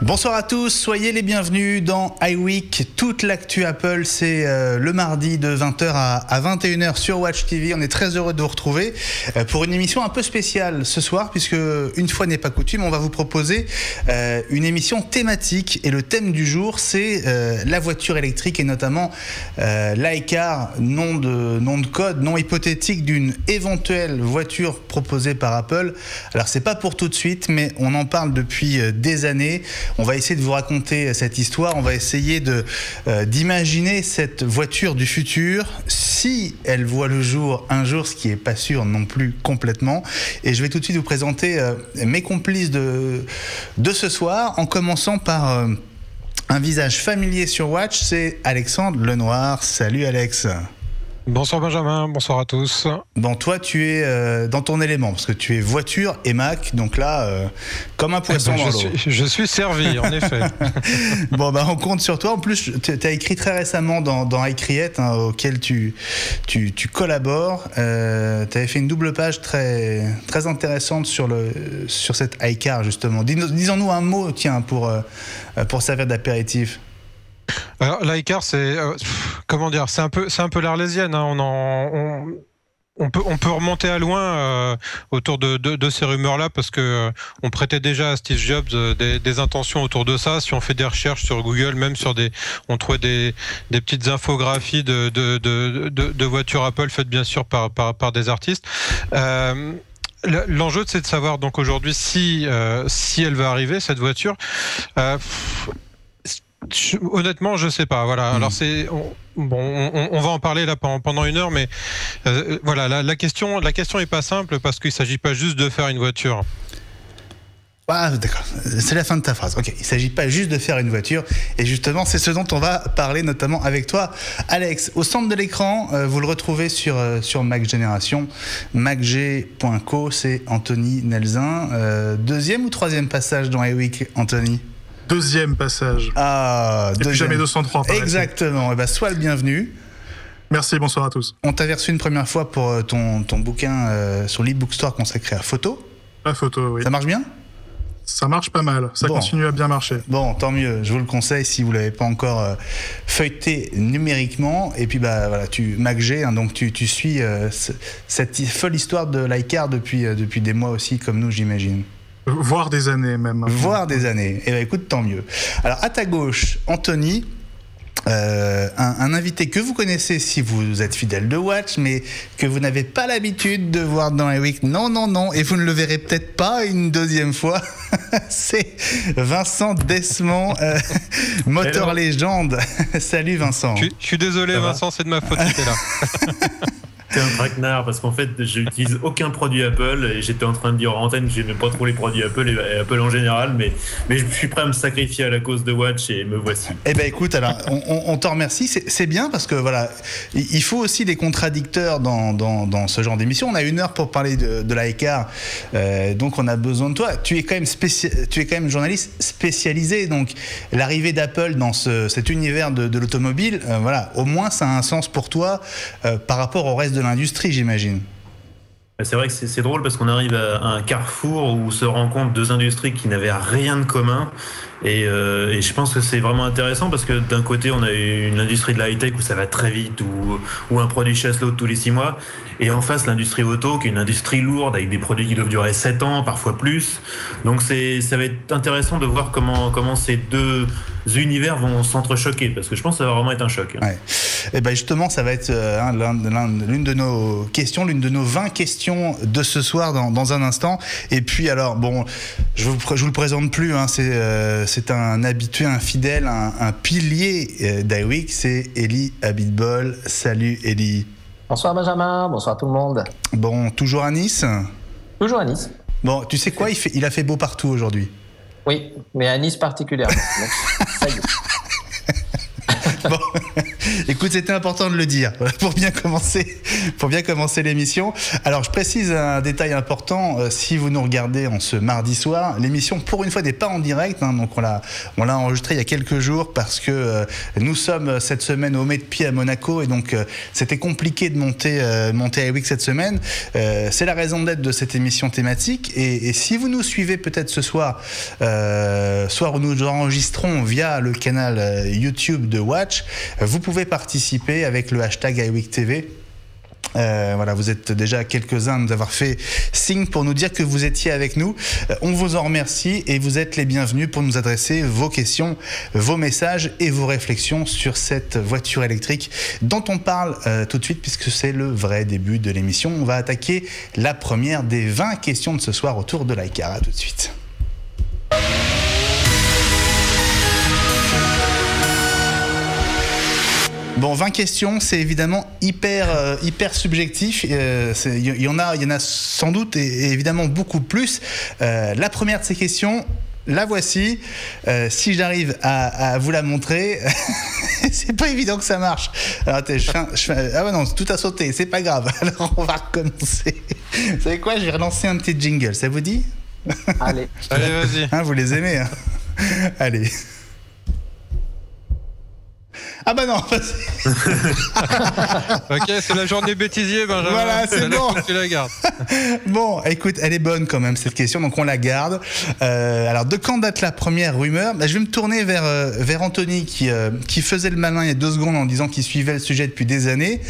Bonsoir à tous, soyez les bienvenus dans iWeek. Toute l'actu Apple, c'est le mardi de 20h à 21h sur Watch TV. On est très heureux de vous retrouver pour une émission un peu spéciale ce soir, puisque une fois n'est pas coutume, on va vous proposer une émission thématique. Et le thème du jour, c'est la voiture électrique et notamment l'iCar, nom de code, nom hypothétique d'une éventuelle voiture proposée par Apple. Alors c'est pas pour tout de suite, mais on en parle depuis des années. On va essayer de vous raconter cette histoire, on va essayer d'imaginer cette voiture du futur, si elle voit le jour un jour, ce qui n'est pas sûr non plus complètement. Et je vais tout de suite vous présenter mes complices de ce soir, en commençant par un visage familier sur Watch, c'est Alexandre Lenoir. Salut Alex. Bonsoir Benjamin, bonsoir à tous. Bon, toi tu es dans ton élément, parce que tu es voiture et Mac, donc là, comme un poisson dans l'eau. Je suis servi, en effet. Bon, bah on compte sur toi. En plus, tu as écrit très récemment dans iCreate, auquel tu collabores. Tu avais fait une double page très, très intéressante sur cette iCar, justement. Disons-nous un mot, tiens, pour servir d'apéritif. Alors l'iCar, c'est comment dire, c'est un peu l'Arlésienne. Hein. On peut remonter à loin autour de ces rumeurs-là, parce que on prêtait déjà à Steve Jobs des intentions autour de ça. Si on fait des recherches sur Google, même on trouvait des petites infographies de voitures Apple faites bien sûr par des artistes. L'enjeu, c'est de savoir donc aujourd'hui si elle va arriver, cette voiture. Honnêtement, je sais pas. Voilà. Alors on va en parler là pendant une heure, mais voilà, la question est pas simple, parce qu'il s'agit pas juste de faire une voiture. Ah, d'accord, c'est la fin de ta phrase. Ok, il ne s'agit pas juste de faire une voiture, et justement, c'est ce dont on va parler notamment avec toi, Alex. Au centre de l'écran, vous le retrouvez sur Mac Génération, macg.co, c'est Anthony Nelzin. Deuxième ou troisième passage dans iWeek, Anthony? Deuxième passage. Ah, et puis jamais 203. Exactement. Et ben, sois le bienvenu. Merci, bonsoir à tous. On t'avait reçu une première fois pour ton bouquin sur l'e-book store consacré à photo. La photo, oui. Ça marche bien? Ça marche pas mal, ça continue à bien marcher. Bon, tant mieux, je vous le conseille si vous ne l'avez pas encore feuilleté numériquement. Et puis bah voilà, MacG, hein, donc tu suis cette folle histoire de l'iCar depuis des mois aussi, comme nous, j'imagine. Voire des années même. Voire des années. Eh bien écoute, tant mieux. Alors à ta gauche, Anthony, un invité que vous connaissez si vous êtes fidèle de Watch, mais que vous n'avez pas l'habitude de voir dans iWeek. Non, et vous ne le verrez peut-être pas une deuxième fois. C'est Vincent Desmond, moteur légende. Salut Vincent. Je suis désolé Vincent, c'est de ma faute que t'es là. C'est un traquenard, parce qu'en fait, je n'utilise aucun produit Apple, et j'étais en train de dire en antenne que j'aimais pas trop les produits Apple et Apple en général, mais je suis prêt à me sacrifier à la cause de Watch, et me voici. Eh ben écoute, alors on t'en remercie, c'est bien, parce que voilà, il faut aussi des contradicteurs dans ce genre d'émission. On a une heure pour parler de l'iCar, donc on a besoin de toi. Tu es quand même journaliste spécialisé, donc l'arrivée d'Apple dans cet univers de l'automobile, voilà, au moins ça a un sens pour toi par rapport au reste de l'industrie, j'imagine. C'est vrai que c'est drôle, parce qu'on arrive à un carrefour où se rencontrent deux industries qui n'avaient rien de commun. Et je pense que c'est vraiment intéressant, parce que d'un côté on a une industrie de la high-tech où ça va très vite, où un produit chasse l'autre tous les 6 mois, et en face l'industrie auto qui est une industrie lourde avec des produits qui doivent durer 7 ans, parfois plus. Donc ça va être intéressant de voir comment ces deux univers vont s'entrechoquer, parce que je pense que ça va vraiment être un choc. Ouais. Et ben justement, ça va être l'une de nos questions, l'une de nos 20 questions de ce soir dans un instant. Et puis alors, bon, je vous le présente plus, hein, c'est un habitué, un fidèle, un pilier d'iWeek, c'est Eli Abitbol. Salut Eli. Bonsoir Benjamin, bonsoir tout le monde. Bon, toujours à Nice? Toujours à Nice. Bon, tu sais quoi, il a fait beau partout aujourd'hui. Oui, mais à Nice particulièrement. Donc, ça y est. Bon, Écoute, c'était important de le dire pour bien commencer l'émission. Alors, je précise un détail important. Si vous nous regardez en ce mardi soir, l'émission, pour une fois, n'est pas en direct. Donc, on l'a enregistré il y a quelques jours parce que nous sommes cette semaine au Met-Pied à Monaco et donc c'était compliqué de monter iWeek cette semaine. C'est la raison d'être de cette émission thématique. Et si vous nous suivez peut-être ce soir où nous enregistrons via le canal YouTube de Watch, vous pouvez participer avec le hashtag iWeekTV. Voilà, vous êtes déjà quelques-uns à nous avoir fait signe pour nous dire que vous étiez avec nous. On vous en remercie et vous êtes les bienvenus pour nous adresser vos questions, vos messages et vos réflexions sur cette voiture électrique dont on parle tout de suite puisque c'est le vrai début de l'émission. On va attaquer la première des 20 questions de ce soir autour de l'iCar. À tout de suite. Bon, 20 questions, c'est évidemment hyper subjectif. Il y en a sans doute et évidemment beaucoup plus. La première de ces questions, la voici. Si j'arrive à vous la montrer, c'est pas évident que ça marche. Alors, attends, ah ouais non, tout a sauté, c'est pas grave. Alors on va recommencer. Vous savez quoi, je vais relancer un petit jingle, ça vous dit? Allez, vas-y. Hein, vous les aimez, hein. Allez. Ah bah non. Ok, c'est la journée bêtisier, Benjamin. Voilà, c'est bon. Tu la gardes. Bon, écoute, elle est bonne quand même cette question, donc on la garde. Alors, de quand date la première rumeur? Je vais me tourner vers Anthony qui faisait le malin il y a 2 secondes en disant qu'il suivait le sujet depuis des années.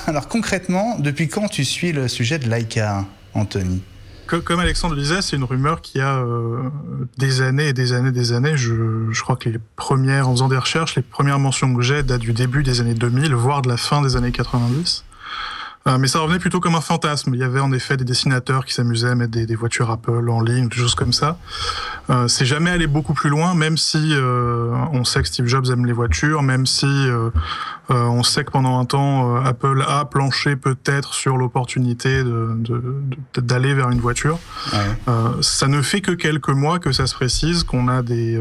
Alors concrètement, depuis quand tu suis le sujet de l'iCar, Anthony? Comme Alexandre le disait, c'est une rumeur qui a des années et des années et des années. Je crois que en faisant des recherches, les premières mentions que j'ai datent du début des années 2000, voire de la fin des années 90. Mais ça revenait plutôt comme un fantasme. Il y avait en effet des dessinateurs qui s'amusaient à mettre des voitures Apple en ligne, des choses comme ça. C'est jamais allé beaucoup plus loin, même si on sait que Steve Jobs aime les voitures, même si on sait que pendant un temps, Apple a planché peut-être sur l'opportunité d'aller vers une voiture. Ouais. Ça ne fait que quelques mois que ça se précise, qu'on a des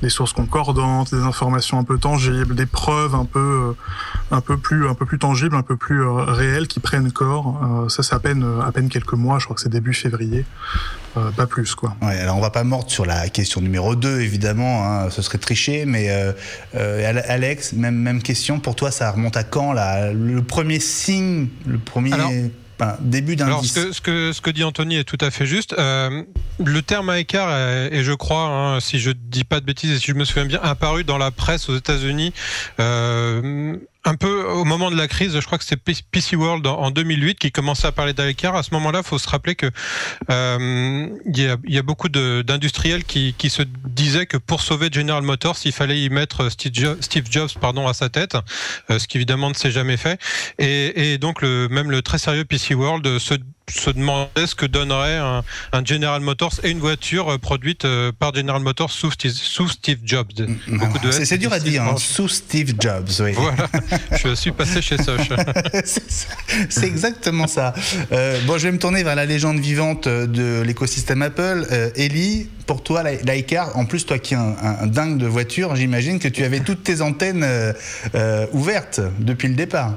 sources concordantes, des informations un peu tangibles, des preuves un peu plus tangibles, un peu plus réelles qui prennent corps. Ça c'est à peine quelques mois, je crois que c'est début février. Pas plus, quoi. Ouais, alors on va pas mordre sur la question numéro 2, évidemment, hein, ce serait tricher, mais Alex, même question, pour toi, ça remonte à quand, là, le premier signe, début d'indice? Alors, ce que dit Anthony est tout à fait juste. Le terme iCar est, je crois, hein, si je dis pas de bêtises et si je me souviens bien, apparu dans la presse aux États-Unis un peu au moment de la crise. Je crois que c'est PC World en 2008 qui commençait à parler d'iCar. À ce moment-là, il faut se rappeler que il y a beaucoup d'industriels qui se disaient que pour sauver General Motors, il fallait y mettre Steve Jobs à sa tête, ce qui évidemment ne s'est jamais fait. Et donc même le très sérieux PC World se demandait ce que donnerait un General Motors et une voiture produite par General Motors sous Steve Jobs. C'est dur à dire, hein, sous Steve Jobs. Oui. Voilà, je suis passé chez Soch. C'est exactement ça. Bon, je vais me tourner vers la légende vivante de l'écosystème Apple. Ellie, pour toi, l'iCar, en plus toi qui es un dingue de voiture, j'imagine que tu avais toutes tes antennes ouvertes depuis le départ.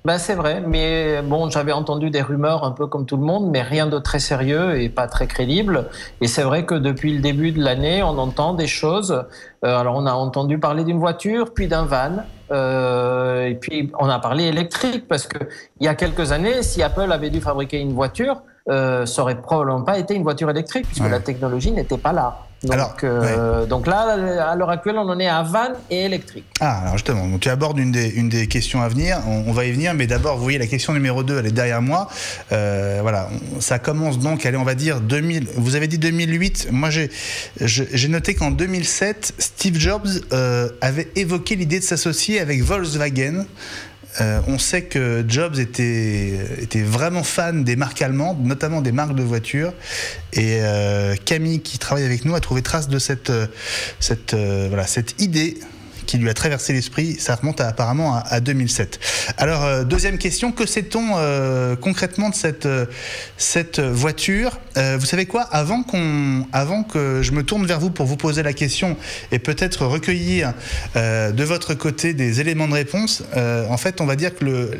Ben c'est vrai, mais bon, j'avais entendu des rumeurs un peu comme tout le monde, mais rien de très sérieux et pas très crédible. Et c'est vrai que depuis le début de l'année, on entend des choses. Alors on a entendu parler d'une voiture, puis d'un van, et puis on a parlé électrique, parce que il y a quelques années, si Apple avait dû fabriquer une voiture, ça aurait probablement pas été une voiture électrique, puisque la technologie n'était pas là. Donc là, à l'heure actuelle, on en est à van et électrique. Ah, alors justement, donc tu abordes une des questions à venir. On va y venir, mais d'abord, vous voyez, la question numéro 2, elle est derrière moi. Voilà, ça commence donc, allez, on va dire 2000. Vous avez dit 2008. Moi, j'ai noté qu'en 2007, Steve Jobs avait évoqué l'idée de s'associer avec Volkswagen. On sait que Jobs était vraiment fan des marques allemandes, notamment des marques de voitures. Et Camille, qui travaille avec nous, a trouvé trace de cette idée qui lui a traversé l'esprit. Ça remonte apparemment à 2007. Alors, deuxième question, que sait-on concrètement de cette voiture? Vous savez quoi, avant que je me tourne vers vous pour vous poser la question et peut-être recueillir de votre côté des éléments de réponse, en fait, on va dire que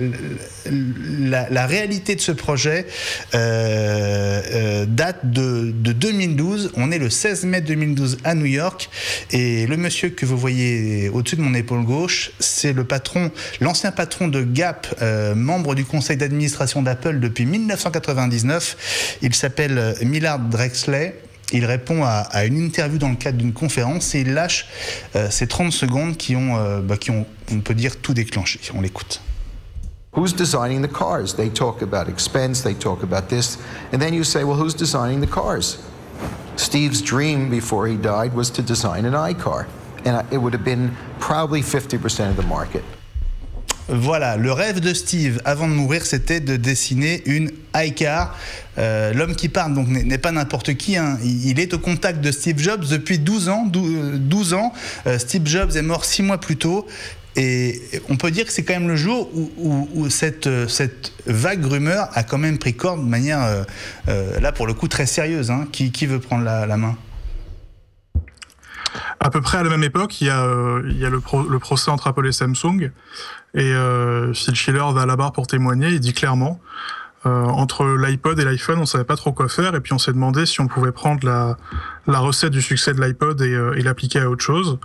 la réalité de ce projet date de 2012. On est le 16 mai 2012 à New York et le monsieur que vous voyez au-dessus de mon épaule gauche, c'est l'ancien patron de Gap, membre du conseil d'administration d'Apple depuis 1999. Il s'appelle Millard Drexler. Il répond à une interview dans le cadre d'une conférence et il lâche ces 30 secondes qui ont, on peut dire, tout déclenché. On l'écoute. Who's designing the cars? They talk about expense, they talk about this, and then you say, well, who's designing the cars? Steve's dream before he died was to design an iCar, and it would have been probably 50% of the market. Voilà, le rêve de Steve avant de mourir, c'était de dessiner une iCar. L'homme qui parle donc n'est pas n'importe qui, hein. Il est au contact de Steve Jobs depuis 12 ans. 12 ans. Steve Jobs est mort 6 mois plus tôt. Et on peut dire que c'est quand même le jour où cette vague rumeur a quand même pris corps de manière, là pour le coup, très sérieuse. Hein. Qui veut prendre la main ? À peu près à la même époque, il y a le procès entre Apple et Samsung. Et Phil Schiller va à la barre pour témoigner. Il dit clairement, entre l'iPod et l'iPhone, on savait pas trop quoi faire. Et puis on s'est demandé si on pouvait prendre la recette du succès de l'iPod et l'appliquer à autre chose.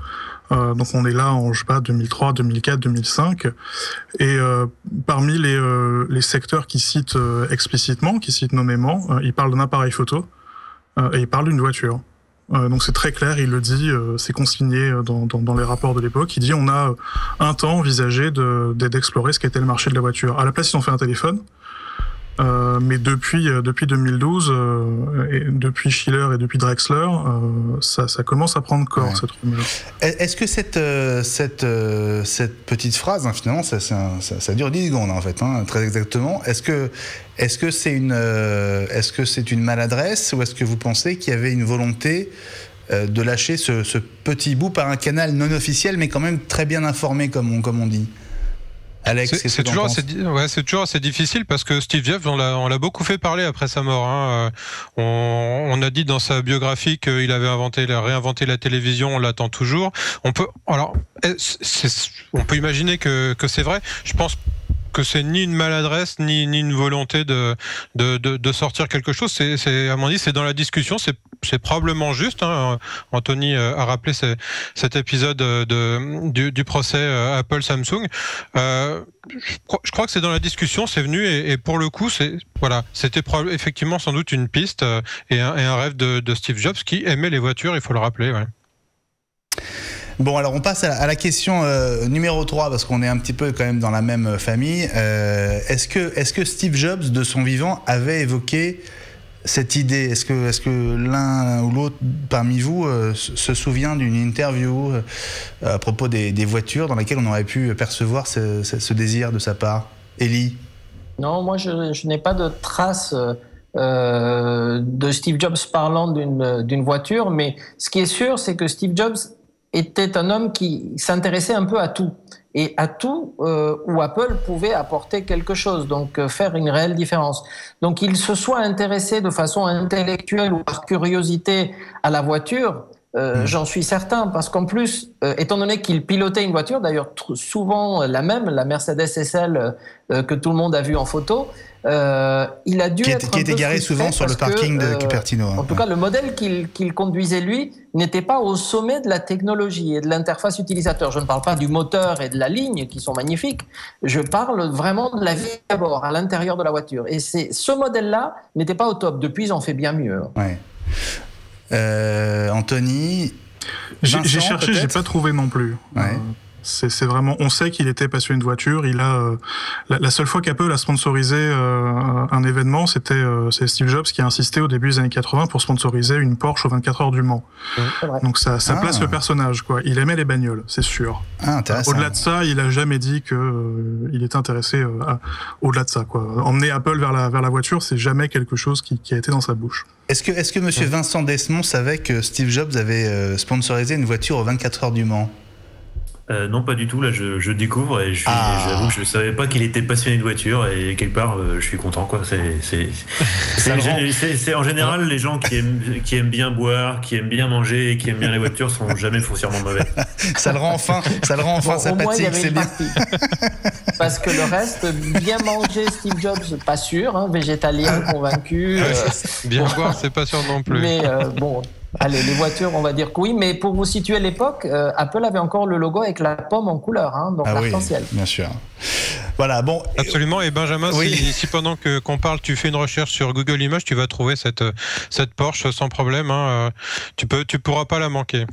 Donc on est là en, je sais pas, 2003, 2004, 2005. Et parmi les secteurs qui citent explicitement, qui citent nommément, il parle d'un appareil photo et il parle d'une voiture. Donc c'est très clair, il le dit, c'est consigné dans les rapports de l'époque. Il dit on a un temps envisagé d'explorer ce qu'était le marché de la voiture. À la place, ils ont fait un téléphone. Mais depuis 2012, et depuis Schiller et depuis Drexler, ça commence à prendre corps, cette rumeur. Est-ce que cette petite phrase, hein, finalement, ça dure 10 secondes, en fait, hein, très exactement. Est-ce que c'est une maladresse ou est-ce que vous pensez qu'il y avait une volonté de lâcher ce petit bout par un canal non officiel, mais quand même très bien informé, comme on dit? Alex, c'est toujours assez difficile parce que Steve Jobs, on l'a beaucoup fait parler après sa mort. Hein. On a dit dans sa biographie qu'il avait réinventé la télévision. On l'attend toujours. On peut imaginer que c'est vrai. Je pense que c'est ni une maladresse ni une volonté de sortir quelque chose. C'est à mon avis, c'est dans la discussion. C'est probablement juste. Hein. Anthony a rappelé cet épisode du procès Apple-Samsung. Je crois que c'est dans la discussion, c'est venu et pour le coup, c'était effectivement sans doute une piste et un rêve de Steve Jobs qui aimait les voitures, il faut le rappeler. Ouais. Bon, alors on passe à la question numéro 3, parce qu'on est un petit peu quand même dans la même famille. Est-ce que Steve Jobs, de son vivant, avait évoqué cette idée? Est-ce que l'un ou l'autre parmi vous se souvient d'une interview à propos des voitures dans laquelle on aurait pu percevoir ce désir de sa part? Élie? Non, moi je n'ai pas de traces de Steve Jobs parlant d'une voiture, mais ce qui est sûr, c'est que Steve Jobs était un homme qui s'intéressait un peu à tout. Et à tout où Apple pouvait apporter quelque chose, donc faire une réelle différence. Donc il se soit intéressé de façon intellectuelle ou par curiosité à la voiture, j'en suis certain, parce qu'en plus, étant donné qu'il pilotait une voiture, d'ailleurs souvent la Mercedes SL que tout le monde a vue en photo, il a dû qui était garé souvent sur le parking de Cupertino. En tout cas, le modèle qu'il conduisait lui n'était pas au sommet de la technologie et de l'interface utilisateur. Je ne parle pas du moteur et de la ligne qui sont magnifiques. Je parle vraiment de la vie à bord, à l'intérieur de la voiture. Et ce modèle-là n'était pas au top. Depuis, ils ont fait bien mieux. Ouais. Anthony, j'ai cherché, j'ai pas trouvé non plus. Ouais. C'est vraiment, on sait qu'il était passionné de voiture. Il a la seule fois qu'Apple a sponsorisé un événement, c'est Steve Jobs qui a insisté au début des années 80 pour sponsoriser une Porsche aux 24 heures du Mans. Donc ça place le personnage, quoi. Il aimait les bagnoles, c'est sûr. Au-delà de ça, il a jamais dit que il était intéressé au-delà de ça, quoi. Emmener Apple vers la voiture, c'est jamais quelque chose qui a été dans sa bouche. Est-ce que Monsieur Vincent Desmond savait que Steve Jobs avait sponsorisé une voiture aux 24 heures du Mans? Non, pas du tout. Là, je découvre et j'avoue que je savais pas qu'il était passionné de voiture et quelque part, je suis content, quoi. C'est en général les gens qui aiment bien boire, qui aiment bien manger et qui aiment bien les voitures sont jamais foncièrement mauvais. Ça le rend enfin sympathique, c'est bien. Parce que le reste, bien manger, Steve Jobs, pas sûr, hein, végétalien convaincu. Bien boire, c'est pas sûr non plus. Mais bon. Allez, les voitures, on va dire que oui, mais pour vous situer l'époque, Apple avait encore le logo avec la pomme en couleur, hein, donc l'arc-en-ciel. Oui, bien sûr. Voilà, bon. Absolument. Et Benjamin, oui. si pendant qu'on parle, tu fais une recherche sur Google Images, tu vas trouver cette Porsche sans problème. Hein. Tu pourras pas la manquer.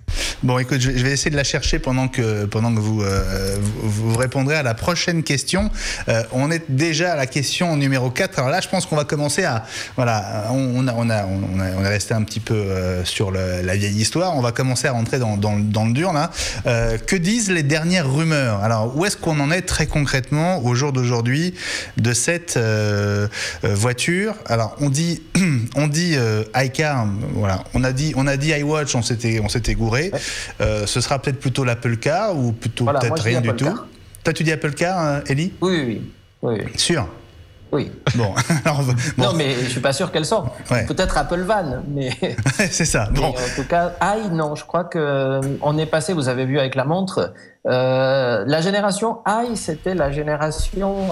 Bon, écoute, je vais essayer de la chercher pendant que vous répondrez à la prochaine question. On est déjà à la question numéro 4. Alors là, je pense qu'on va commencer à... Voilà, on est resté un petit peu sur la vieille histoire. On va commencer à rentrer dans le dur, là. Que disent les dernières rumeurs? Alors, où est-ce qu'on en est très concrètement au jour d'aujourd'hui de cette voiture? Alors, on dit iCar, voilà. On a dit iWatch, on s'était gouré. Ouais. Ce sera peut-être plutôt l'Apple Car ou plutôt voilà, peut-être rien du tout. Car. Toi, tu dis Apple Car, Ellie? Oui. Sûr? Oui. Bon. Non, mais je suis pas sûr qu'elle sorte. Ouais. Peut-être Apple Van, mais. C'est ça. Bon. Mais en tout cas, non. Je crois que on est passé. Vous avez vu avec la montre. La génération i, c'était la génération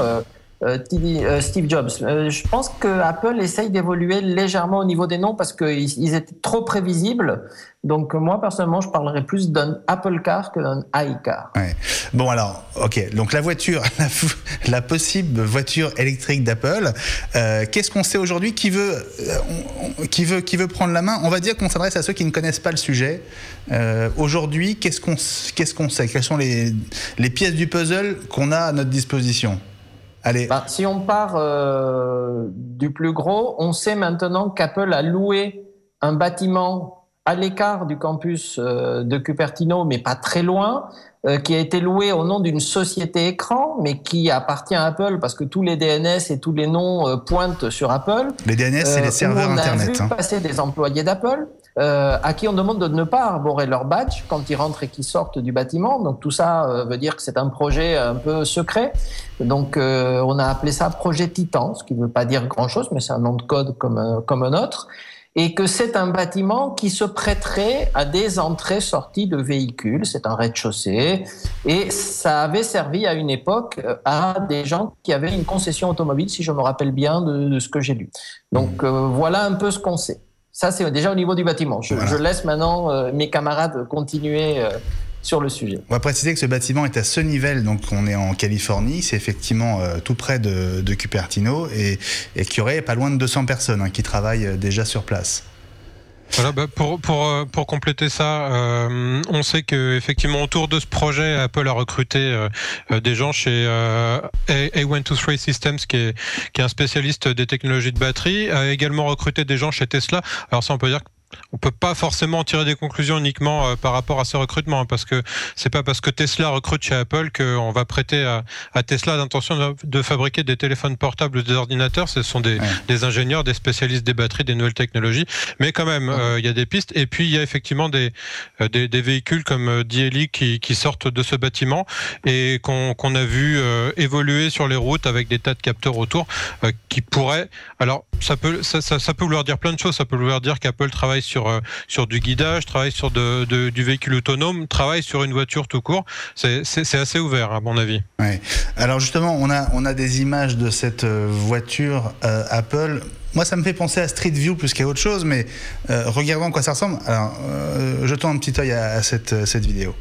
Steve Jobs. Je pense que Apple essaye d'évoluer légèrement au niveau des noms parce qu'ils étaient trop prévisibles. Donc moi personnellement, je parlerais plus d'un Apple Car que d'un iCar. Ouais. Bon alors, ok. Donc la voiture, la possible voiture électrique d'Apple. Qu'est-ce qu'on sait aujourd'hui? Qui veut prendre la main? On va dire qu'on s'adresse à ceux qui ne connaissent pas le sujet. Aujourd'hui, qu'est-ce qu'on sait? Quelles sont les pièces du puzzle qu'on a à notre disposition? Allez. Si on part du plus gros, on sait maintenant qu'Apple a loué un bâtiment à l'écart du campus de Cupertino, mais pas très loin, qui a été loué au nom d'une société écran, mais qui appartient à Apple parce que tous les DNS et tous les noms pointent sur Apple. Les DNS, c'est les serveurs Internet. On a vu passer des employés d'Apple à qui on demande de ne pas arborer leur badge quand ils rentrent et qu'ils sortent du bâtiment. Donc tout ça veut dire que c'est un projet un peu secret. Donc on a appelé ça projet Titan, ce qui ne veut pas dire grand-chose, mais c'est un nom de code comme un autre. Et que c'est un bâtiment qui se prêterait à des entrées-sorties de véhicules. C'est un rez-de-chaussée. Et ça avait servi à une époque à des gens qui avaient une concession automobile, si je me rappelle bien de ce que j'ai lu. Donc voilà un peu ce qu'on sait. Ça, c'est déjà au niveau du bâtiment. Je laisse maintenant mes camarades continuer sur le sujet. On va préciser que ce bâtiment est à Sunnyvale, donc on est en Californie, c'est effectivement tout près de Cupertino et qu'il y aurait pas loin de 200 personnes qui travaillent déjà sur place. Voilà, pour compléter ça, on sait que effectivement autour de ce projet, Apple a recruté des gens chez A123 Systems, qui est un spécialiste des technologies de batterie, a également recruté des gens chez Tesla. Alors ça, on peut dire on peut pas forcément tirer des conclusions uniquement par rapport à ce recrutement, parce que c'est pas parce que Tesla recrute chez Apple qu'on va prêter à Tesla l'intention de fabriquer des téléphones portables ou des ordinateurs. Ce sont des ingénieurs, des spécialistes des batteries, des nouvelles technologies. Mais quand même, il y a des pistes. Et puis, il y a effectivement des véhicules comme dit Ellie qui sortent de ce bâtiment et qu'on a vu évoluer sur les routes avec des tas de capteurs autour qui pourraient... Alors, ça peut vouloir dire plein de choses. Ça peut vouloir dire qu'Apple travaille sur du guidage, travaille sur du véhicule autonome, travaille sur une voiture tout court. C'est assez ouvert à mon avis. Ouais. Alors justement, on a des images de cette voiture Apple. Moi, ça me fait penser à Street View plus qu'à autre chose, mais regardons à quoi ça ressemble. Alors, jetons un petit œil à cette vidéo.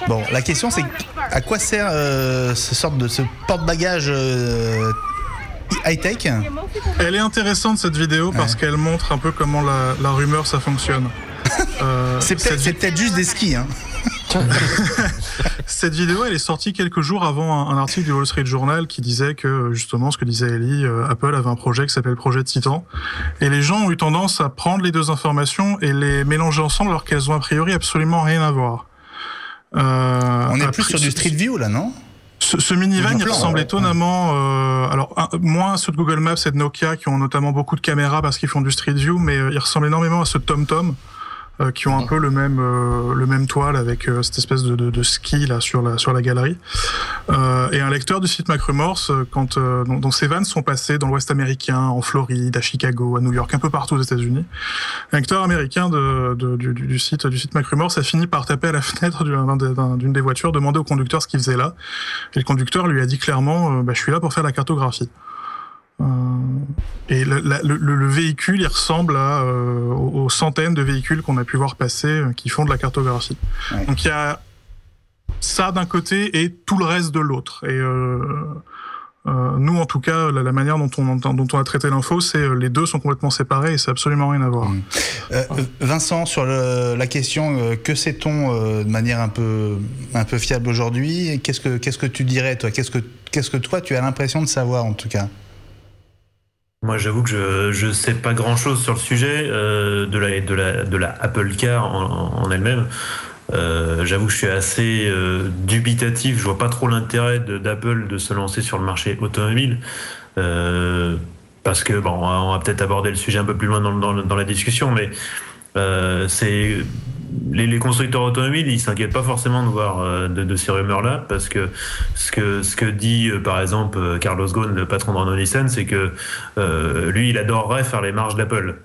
Bon, la question c'est à quoi sert ce porte-bagages high-tech? Elle est intéressante cette vidéo parce qu'elle montre un peu comment la rumeur ça fonctionne. C'est peut-être juste des skis. Hein. Cette vidéo, elle est sortie quelques jours avant un article du Wall Street Journal qui disait que, justement, ce que disait Ellie, Apple avait un projet qui s'appelle Projet Titan. Et les gens ont eu tendance à prendre les deux informations et les mélanger ensemble alors qu'elles ont a priori absolument rien à voir. On est plus sur du Street View là, non ? Ce minivan, il ressemble étonnamment, moins à ceux de Google Maps et de Nokia qui ont notamment beaucoup de caméras parce qu'ils font du Street View, mais il ressemble énormément à ceux de TomTom qui ont un peu le même toile avec cette espèce de ski là sur la galerie. Et un lecteur du site MacRumors, dont ces vannes sont passées dans l'Ouest américain, en Floride, à Chicago, à New York, un peu partout aux États-Unis. Un lecteur américain du site MacRumors a fini par taper à la fenêtre d'une des voitures, demander au conducteur ce qu'il faisait là. Et le conducteur lui a dit clairement, je suis là pour faire la cartographie. Et le véhicule, il ressemble aux centaines de véhicules qu'on a pu voir passer qui font de la cartographie. Ouais. Donc il y a ça d'un côté et tout le reste de l'autre. Et nous, en tout cas, la manière dont on a traité l'info, c'est les deux sont complètement séparés et c'est absolument rien à voir. Vincent, sur la question, que sait-on de manière un peu fiable aujourd'hui? Qu'est-ce que tu dirais, toi? Qu'est-ce que toi, tu as l'impression de savoir, en tout cas? Moi, j'avoue que je sais pas grand-chose sur le sujet de la Apple Car en elle-même. J'avoue que je suis assez dubitatif. Je vois pas trop l'intérêt d'Apple de se lancer sur le marché automobile. Parce que, on va peut-être aborder le sujet un peu plus loin dans la discussion, mais c'est... Les constructeurs automobiles, ils s'inquiètent pas forcément de voir de ces rumeurs-là, parce que ce que dit par exemple Carlos Ghosn, le patron de Renault-Nissan, c'est que lui, il adorerait faire les marges d'Apple.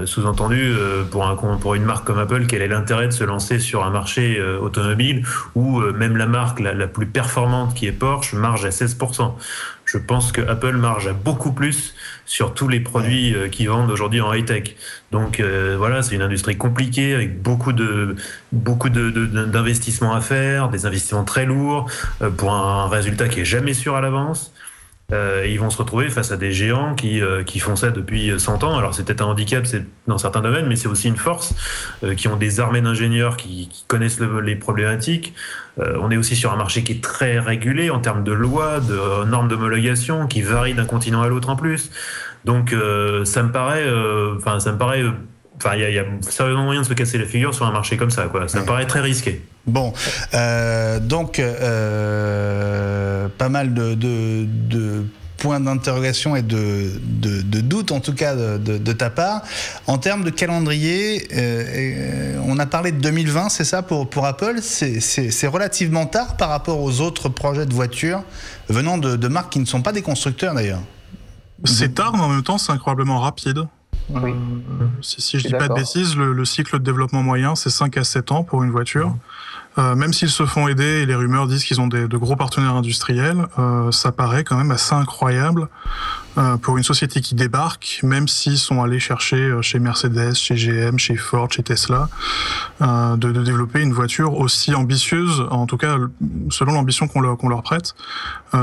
Sous-entendu, pour une marque comme Apple, quel est l'intérêt de se lancer sur un marché automobile où même la marque la plus performante qui est Porsche marge à 16%. Je pense que Apple marge à beaucoup plus sur tous les produits qu'ils vendent aujourd'hui en high-tech. Donc voilà, c'est une industrie compliquée avec beaucoup d'investissements à faire, des investissements très lourds pour un résultat qui est jamais sûr à l'avance. Ils vont se retrouver face à des géants qui font ça depuis 100 ans. Alors c'est peut-être un handicap dans certains domaines, mais c'est aussi une force, qui ont des armées d'ingénieurs qui connaissent les problématiques. On est aussi sur un marché qui est très régulé en termes de lois, de normes d'homologation, qui varient d'un continent à l'autre en plus. Donc ça me paraît, il y a sérieusement moyen de se casser la figure sur un marché comme ça, quoi. Ça me paraît très risqué. Bon, donc pas mal de points d'interrogation et de doutes en tout cas de ta part. En termes de calendrier, on a parlé de 2020, c'est ça pour Apple. C'est relativement tard par rapport aux autres projets de voitures venant de marques qui ne sont pas des constructeurs d'ailleurs. C'est tard, mais en même temps c'est incroyablement rapide. Oui. Si je dis pas de bêtises, le cycle de développement moyen, c'est 5 à 7 ans pour une voiture. Même s'ils se font aider et les rumeurs disent qu'ils ont de gros partenaires industriels, ça paraît quand même assez incroyable pour une société qui débarque, même s'ils sont allés chercher chez Mercedes, chez GM, chez Ford, chez Tesla, de développer une voiture aussi ambitieuse, en tout cas selon l'ambition qu'on leur prête.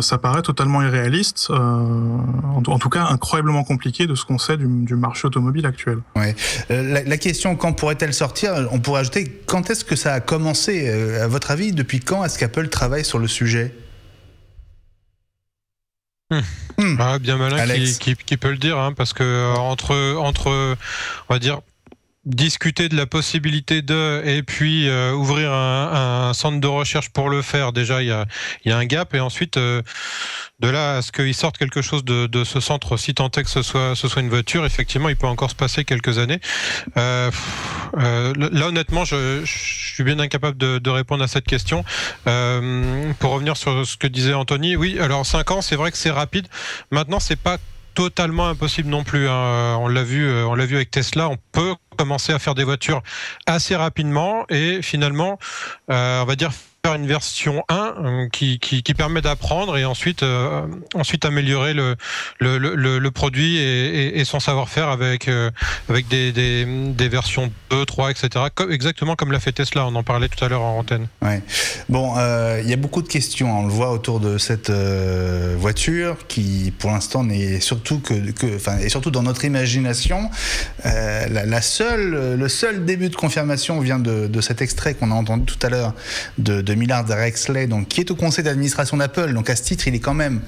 Ça paraît totalement irréaliste, en tout cas incroyablement compliqué de ce qu'on sait du marché automobile actuel. Ouais. La question, quand pourrait-elle sortir? On pourrait ajouter, quand est-ce que ça a commencé? À votre avis, depuis quand est-ce qu'Apple travaille sur le sujet? Bien malin qui peut le dire, hein, parce que entre on va dire discuter de la possibilité et puis ouvrir un centre de recherche pour le faire, déjà il y a un gap, et ensuite de là à ce qu'il sorte quelque chose de ce centre, si tant est que ce soit une voiture, effectivement il peut encore se passer quelques années. Là honnêtement je suis bien incapable de répondre à cette question. Pour revenir sur ce que disait Anthony, oui, alors 5 ans c'est vrai que c'est rapide. Maintenant c'est pas totalement impossible non plus, hein. On l'a vu avec Tesla, on peut commencer à faire des voitures assez rapidement et finalement on va dire faire une version 1 qui permet d'apprendre et ensuite améliorer le produit et son savoir-faire avec des versions 2, 3, etc. Exactement comme l'a fait Tesla, on en parlait tout à l'heure en antenne. Ouais. Bon, il y a beaucoup de questions, on le voit autour de cette voiture qui pour l'instant n'est surtout et surtout dans notre imagination. Le seul début de confirmation vient de cet extrait qu'on a entendu tout à l'heure de Millard Rexley, donc qui est au conseil d'administration d'Apple. Donc à ce titre, il est quand même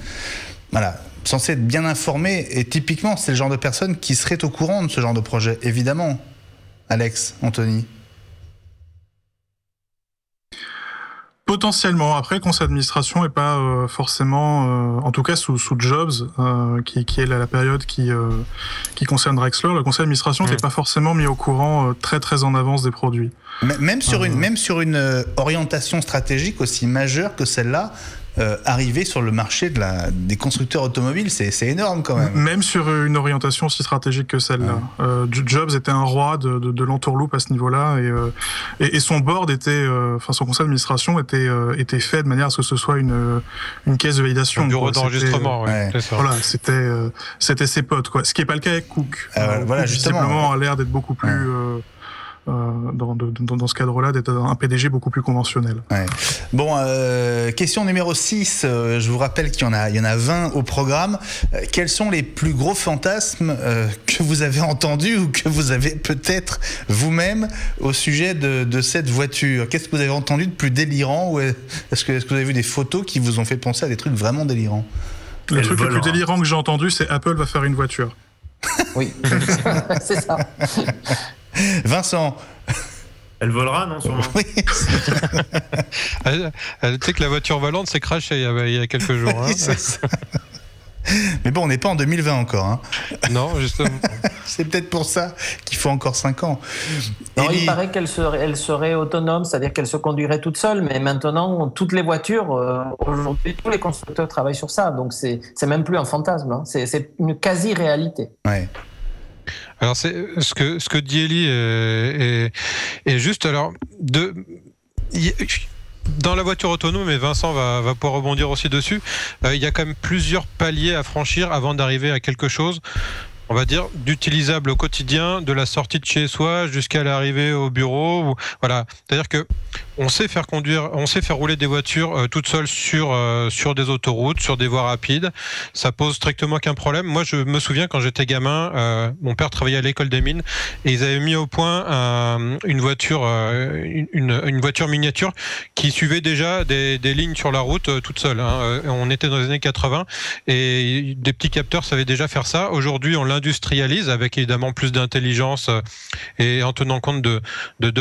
censé être bien informé, et typiquement c'est le genre de personne qui serait au courant de ce genre de projet, évidemment. Alex, Anthony. Potentiellement. Après, le conseil d'administration n'est pas forcément, en tout cas sous Jobs, qui est la période qui concerne Drexler, le conseil d'administration n'est pas forcément mis au courant très très en avance des produits. Même sur une orientation stratégique aussi majeure que celle-là, arriver sur le marché des constructeurs automobiles, c'est énorme quand même. Même sur une orientation aussi stratégique que celle-là. Jobs était un roi de l'entourloupe à ce niveau-là, et son board son conseil d'administration était fait de manière à ce que ce soit une caisse de validation. Un bureau d'enregistrement, Voilà, c'était ses potes, quoi. Ce qui n'est pas le cas avec Cook. Voilà, justement. Visiblement, a l'air d'être beaucoup plus... dans ce cadre-là, d'être un PDG beaucoup plus conventionnel. Ouais. Bon, question numéro 6, je vous rappelle qu'il y en a 20 au programme. Quels sont les plus gros fantasmes que vous avez entendus ou que vous avez peut-être vous-même au sujet de cette voiture? Qu'est-ce que vous avez entendu de plus délirant, ou est-ce que vous avez vu des photos qui vous ont fait penser à des trucs vraiment délirants? Le truc le plus délirant que j'ai entendu, c'est Apple va faire une voiture. Oui, c'est ça. Vincent. Elle volera, non, sûrement. Oui. Tu sais que la voiture volante s'est crashée il y a quelques jours. Oui, c'est ça. Mais bon, on n'est pas en 2020 encore. Hein. Non, justement. C'est peut-être pour ça qu'il faut encore 5 ans. Non, il paraît qu'elle serait autonome, c'est-à-dire qu'elle se conduirait toute seule, mais maintenant, toutes les voitures, aujourd'hui, tous les constructeurs travaillent sur ça, donc c'est même plus un fantasme, hein. C'est une quasi-réalité. Ouais. Alors c'est ce que dit Elie est juste. Alors dans la voiture autonome, et Vincent va pouvoir rebondir aussi dessus, il y a quand même plusieurs paliers à franchir avant d'arriver à quelque chose, on va dire, d'utilisable au quotidien, de la sortie de chez soi jusqu'à l'arrivée au bureau. Voilà. C'est-à-dire que on sait faire rouler des voitures toutes seules sur des autoroutes, sur des voies rapides. Ça pose strictement aucun problème. Moi, je me souviens quand j'étais gamin, mon père travaillait à l'école des mines et ils avaient mis au point une voiture miniature qui suivait déjà des lignes sur la route toute seule. Hein. On était dans les années 80 et des petits capteurs savaient déjà faire ça. Aujourd'hui, on l'industrialise avec évidemment plus d'intelligence et en tenant compte de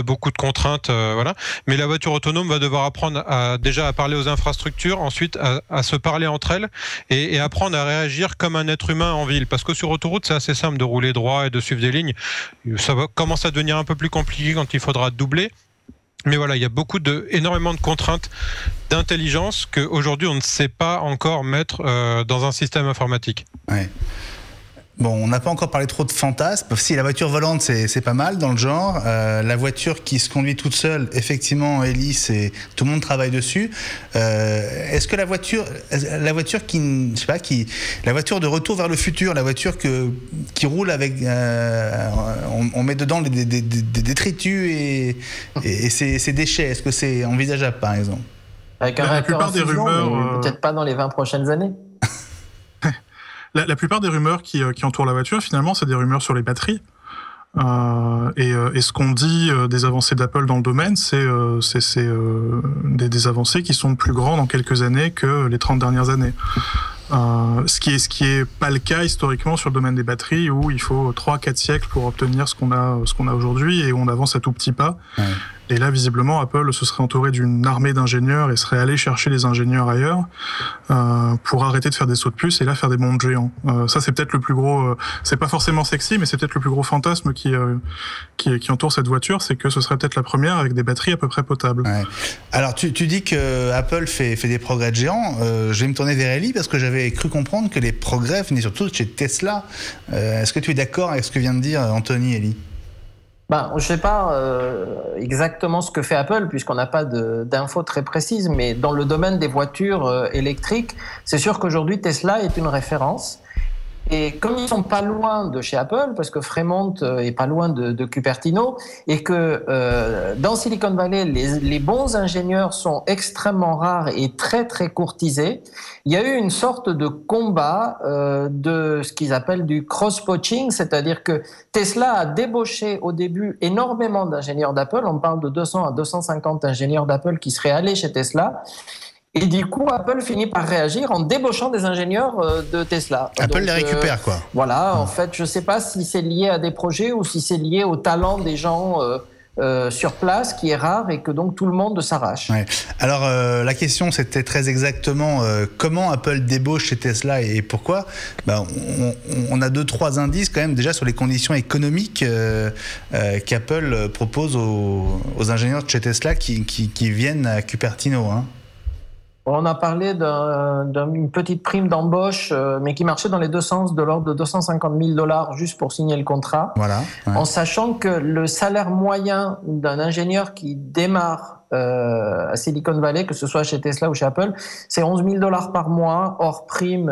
beaucoup de contraintes. Voilà. Mais la voiture autonome va devoir apprendre déjà à parler aux infrastructures, ensuite à se parler entre elles et apprendre à réagir comme un être humain en ville. Parce que sur autoroute, c'est assez simple de rouler droit et de suivre des lignes. Ça va commencer à devenir un peu plus compliqué quand il faudra doubler. Mais voilà, il y a énormément de contraintes d'intelligence qu'aujourd'hui on ne sait pas encore mettre dans un système informatique. Ouais. Bon, on n'a pas encore parlé trop de fantasmes. Si, la voiture volante, c'est pas mal dans le genre. La voiture qui se conduit toute seule, effectivement, Elie, tout le monde travaille dessus. Est-ce que la voiture la voiture de retour vers le futur, la voiture qui roule avec, on met dedans des détritus et ses déchets, est-ce que c'est envisageable, par exemple? Avec un réacteur à fusion, mais peut-être pas dans les 20 prochaines années. La plupart des rumeurs qui entourent la voiture, finalement, c'est des rumeurs sur les batteries. Et ce qu'on dit des avancées d'Apple dans le domaine, c'est des avancées qui sont plus grandes dans quelques années que les 30 dernières années. Ce qui est pas le cas historiquement sur le domaine des batteries, où il faut 3-4 siècles pour obtenir ce qu'on a aujourd'hui, et où on avance à tout petits pas. Ouais. Et là, visiblement, Apple se serait entouré d'une armée d'ingénieurs et serait allé chercher les ingénieurs ailleurs pour arrêter de faire des sauts de puce et là faire des mondes géants. Ça, c'est peut-être le plus gros. C'est pas forcément sexy, mais c'est peut-être le plus gros fantasme qui entoure cette voiture, c'est que ce serait peut-être la première avec des batteries à peu près potables. Ouais. Alors, tu dis que Apple fait des progrès de géants. Je vais me tourner vers Elie parce que j'avais cru comprendre que les progrès venaient surtout de chez Tesla. Est-ce que tu es d'accord avec ce que vient de dire Anthony, Elie? Je ne sais pas exactement ce que fait Apple, puisqu'on n'a pas d'infos très précises, mais dans le domaine des voitures électriques, c'est sûr qu'aujourd'hui Tesla est une référence. Et comme ils sont pas loin de chez Apple, parce que Fremont est pas loin de Cupertino, et que dans Silicon Valley, les bons ingénieurs sont extrêmement rares et très très courtisés, il y a eu une sorte de combat de ce qu'ils appellent du cross-poaching, c'est-à-dire que Tesla a débauché au début énormément d'ingénieurs d'Apple, on parle de 200 à 250 ingénieurs d'Apple qui seraient allés chez Tesla. Et du coup, Apple finit par réagir en débauchant des ingénieurs de Tesla. Apple les récupère, quoi. Voilà, en fait, je ne sais pas si c'est lié à des projets ou si c'est lié au talent des gens sur place qui est rare et que donc tout le monde s'arrache. Ouais. Alors la question c'était très exactement comment Apple débauche chez Tesla et pourquoi. On a 2-3 indices quand même déjà sur les conditions économiques qu'Apple propose aux ingénieurs de chez Tesla qui viennent à Cupertino. Hein. On a parlé d'une petite prime d'embauche, mais qui marchait dans les deux sens, de l'ordre de $250 000 juste pour signer le contrat. Voilà. Ouais. En sachant que le salaire moyen d'un ingénieur qui démarre à Silicon Valley, que ce soit chez Tesla ou chez Apple, c'est $11 000 par mois, hors prime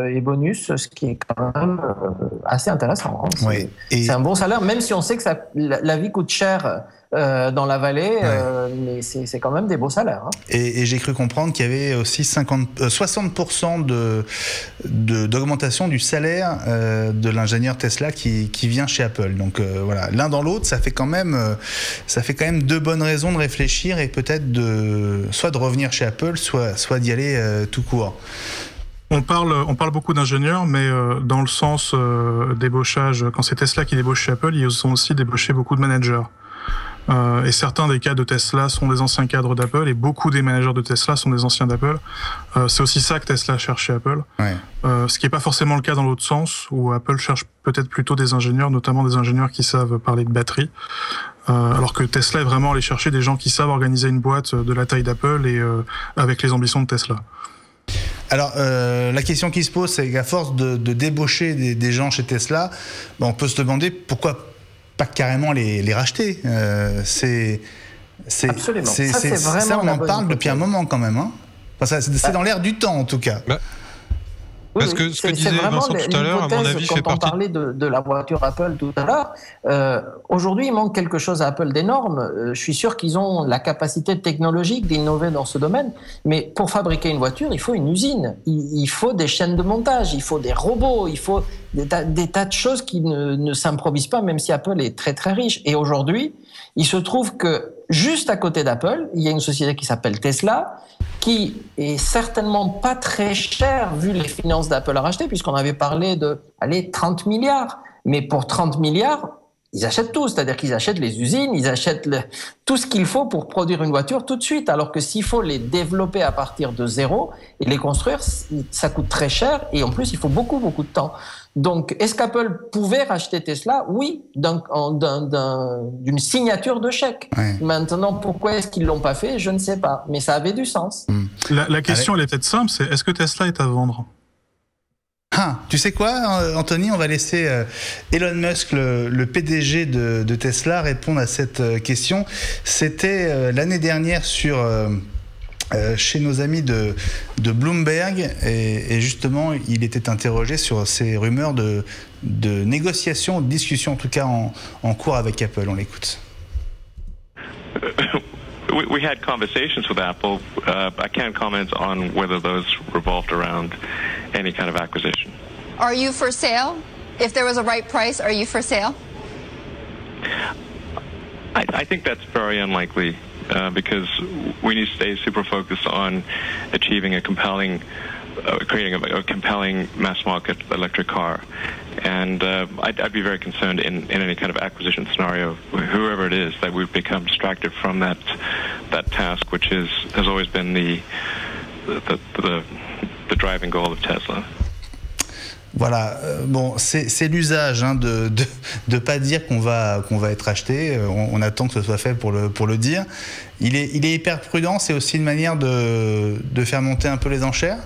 et bonus, ce qui est quand même assez intéressant. Hein. Ouais. C'est un bon salaire, même si on sait que la vie coûte cher dans la vallée, mais c'est quand même des beaux salaires. Hein. Et j'ai cru comprendre qu'il y avait aussi 60% d'augmentation du salaire de l'ingénieur Tesla qui vient chez Apple. Donc voilà, l'un dans l'autre, ça fait quand même deux bonnes raisons de réfléchir et peut-être soit de revenir chez Apple, soit d'y aller tout court. On parle beaucoup d'ingénieurs, mais dans le sens débauchage, quand c'est Tesla qui débauche chez Apple, ils ont aussi débauché beaucoup de managers. Et certains des cadres de Tesla sont des anciens cadres d'Apple et beaucoup des managers de Tesla sont des anciens d'Apple. C'est aussi ça que Tesla cherche chez Apple. Ouais. Ce qui n'est pas forcément le cas dans l'autre sens, où Apple cherche peut-être plutôt des ingénieurs, notamment des ingénieurs qui savent parler de batterie. Alors que Tesla est vraiment allé chercher des gens qui savent organiser une boîte de la taille d'Apple et avec les ambitions de Tesla. Alors, la question qui se pose, c'est qu'à force de débaucher des gens chez Tesla, on peut se demander pourquoi pas carrément les racheter. Absolument. Ça, on en parle depuis un moment quand même. Hein. Enfin, c'est dans l'air du temps en tout cas. Parce que ce que disait Vincent tout à l'heure, à mon avis, fait partie... Quand on parlait de la voiture Apple tout à l'heure, aujourd'hui, il manque quelque chose à Apple d'énorme. Je suis sûr qu'ils ont la capacité technologique d'innover dans ce domaine, mais pour fabriquer une voiture, il faut une usine. Il faut des chaînes de montage, il faut des robots, il faut des tas de choses qui ne s'improvisent pas, même si Apple est très très riche. Et aujourd'hui, il se trouve que juste à côté d'Apple, il y a une société qui s'appelle Tesla, qui est certainement pas très chère vu les finances d'Apple à racheter, puisqu'on avait parlé de 30 milliards. Mais pour 30 milliards, ils achètent tout, c'est-à-dire qu'ils achètent les usines, ils achètent tout ce qu'il faut pour produire une voiture tout de suite, alors que s'il faut les développer à partir de zéro et les construire, ça coûte très cher et en plus il faut beaucoup de temps. Donc, est-ce qu'Apple pouvait racheter Tesla? Oui, d'une signature de chèque. Ouais. Maintenant, pourquoi est-ce qu'ils l'ont pas fait? Je ne sais pas, mais ça avait du sens. La question, elle est peut-être simple, c'est est-ce que Tesla est à vendre? Tu sais quoi, Anthony, on va laisser Elon Musk, le PDG de Tesla, répondre à cette question. C'était l'année dernière chez nos amis de Bloomberg et justement il était interrogé sur ces rumeurs de négociations, de discussions en tout cas en cours avec Apple. On l'écoute. We had conversations with Apple. I can't comment on whether those revolved around any kind of acquisition. Are you for sale? If there was a right price, are you for sale? I think that's very unlikely. Because we need to stay super focused on achieving creating a compelling mass market electric car. And I'd be very concerned in any kind of acquisition scenario, whoever it is, that we've become distracted from that task, which has always been the driving goal of Tesla. Voilà, bon, c'est l'usage de pas dire qu'on va être acheté. On attend que ce soit fait pour le dire. Il est hyper prudent. C'est aussi une manière de faire monter un peu les enchères.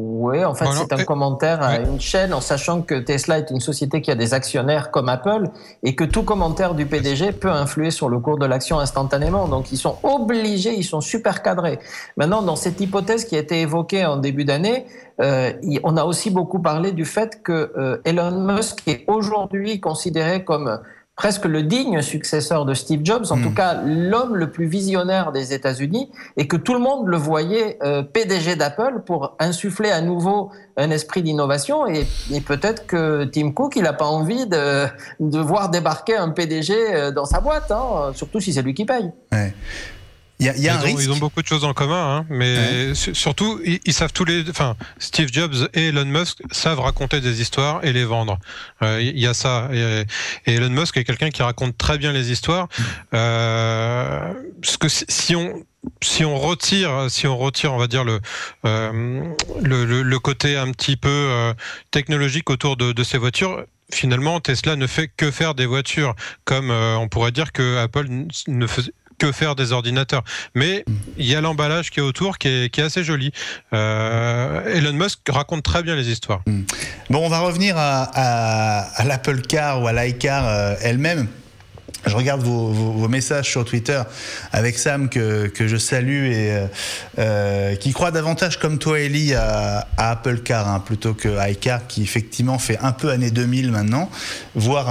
Oui, en fait, c'est un commentaire à une chaîne, en sachant que Tesla est une société qui a des actionnaires comme Apple et que tout commentaire du PDG peut influer sur le cours de l'action instantanément. Donc, ils sont obligés, ils sont super cadrés. Maintenant, dans cette hypothèse qui a été évoquée en début d'année, on a aussi beaucoup parlé du fait que Elon Musk est aujourd'hui considéré comme presque le digne successeur de Steve Jobs, en tout cas l'homme le plus visionnaire des États-Unis, et que tout le monde le voyait PDG d'Apple pour insuffler à nouveau un esprit d'innovation. Et peut-être que Tim Cook, il n'a pas envie de voir débarquer un PDG dans sa boîte, surtout si c'est lui qui paye. Ouais. Il y a un risque. Ils ont beaucoup de choses en commun, hein, mais surtout, ils savent Steve Jobs et Elon Musk savent raconter des histoires et les vendre. Il y a ça. Et Elon Musk est quelqu'un qui raconte très bien les histoires. Parce que si on retire, on va dire le côté un petit peu technologique autour de ces voitures. Finalement, Tesla ne fait que faire des voitures, comme on pourrait dire que Apple ne faisait que faire des ordinateurs. Mais il y a l'emballage qui est autour, qui est assez joli. Elon Musk raconte très bien les histoires. Bon, on va revenir à l'Apple Car ou à l'iCar elle-même. Je regarde vos messages sur Twitter avec Sam que je salue et qui croit davantage comme toi, Ellie, à Apple Car hein, plutôt que iCar qui effectivement fait un peu année 2000 maintenant, voire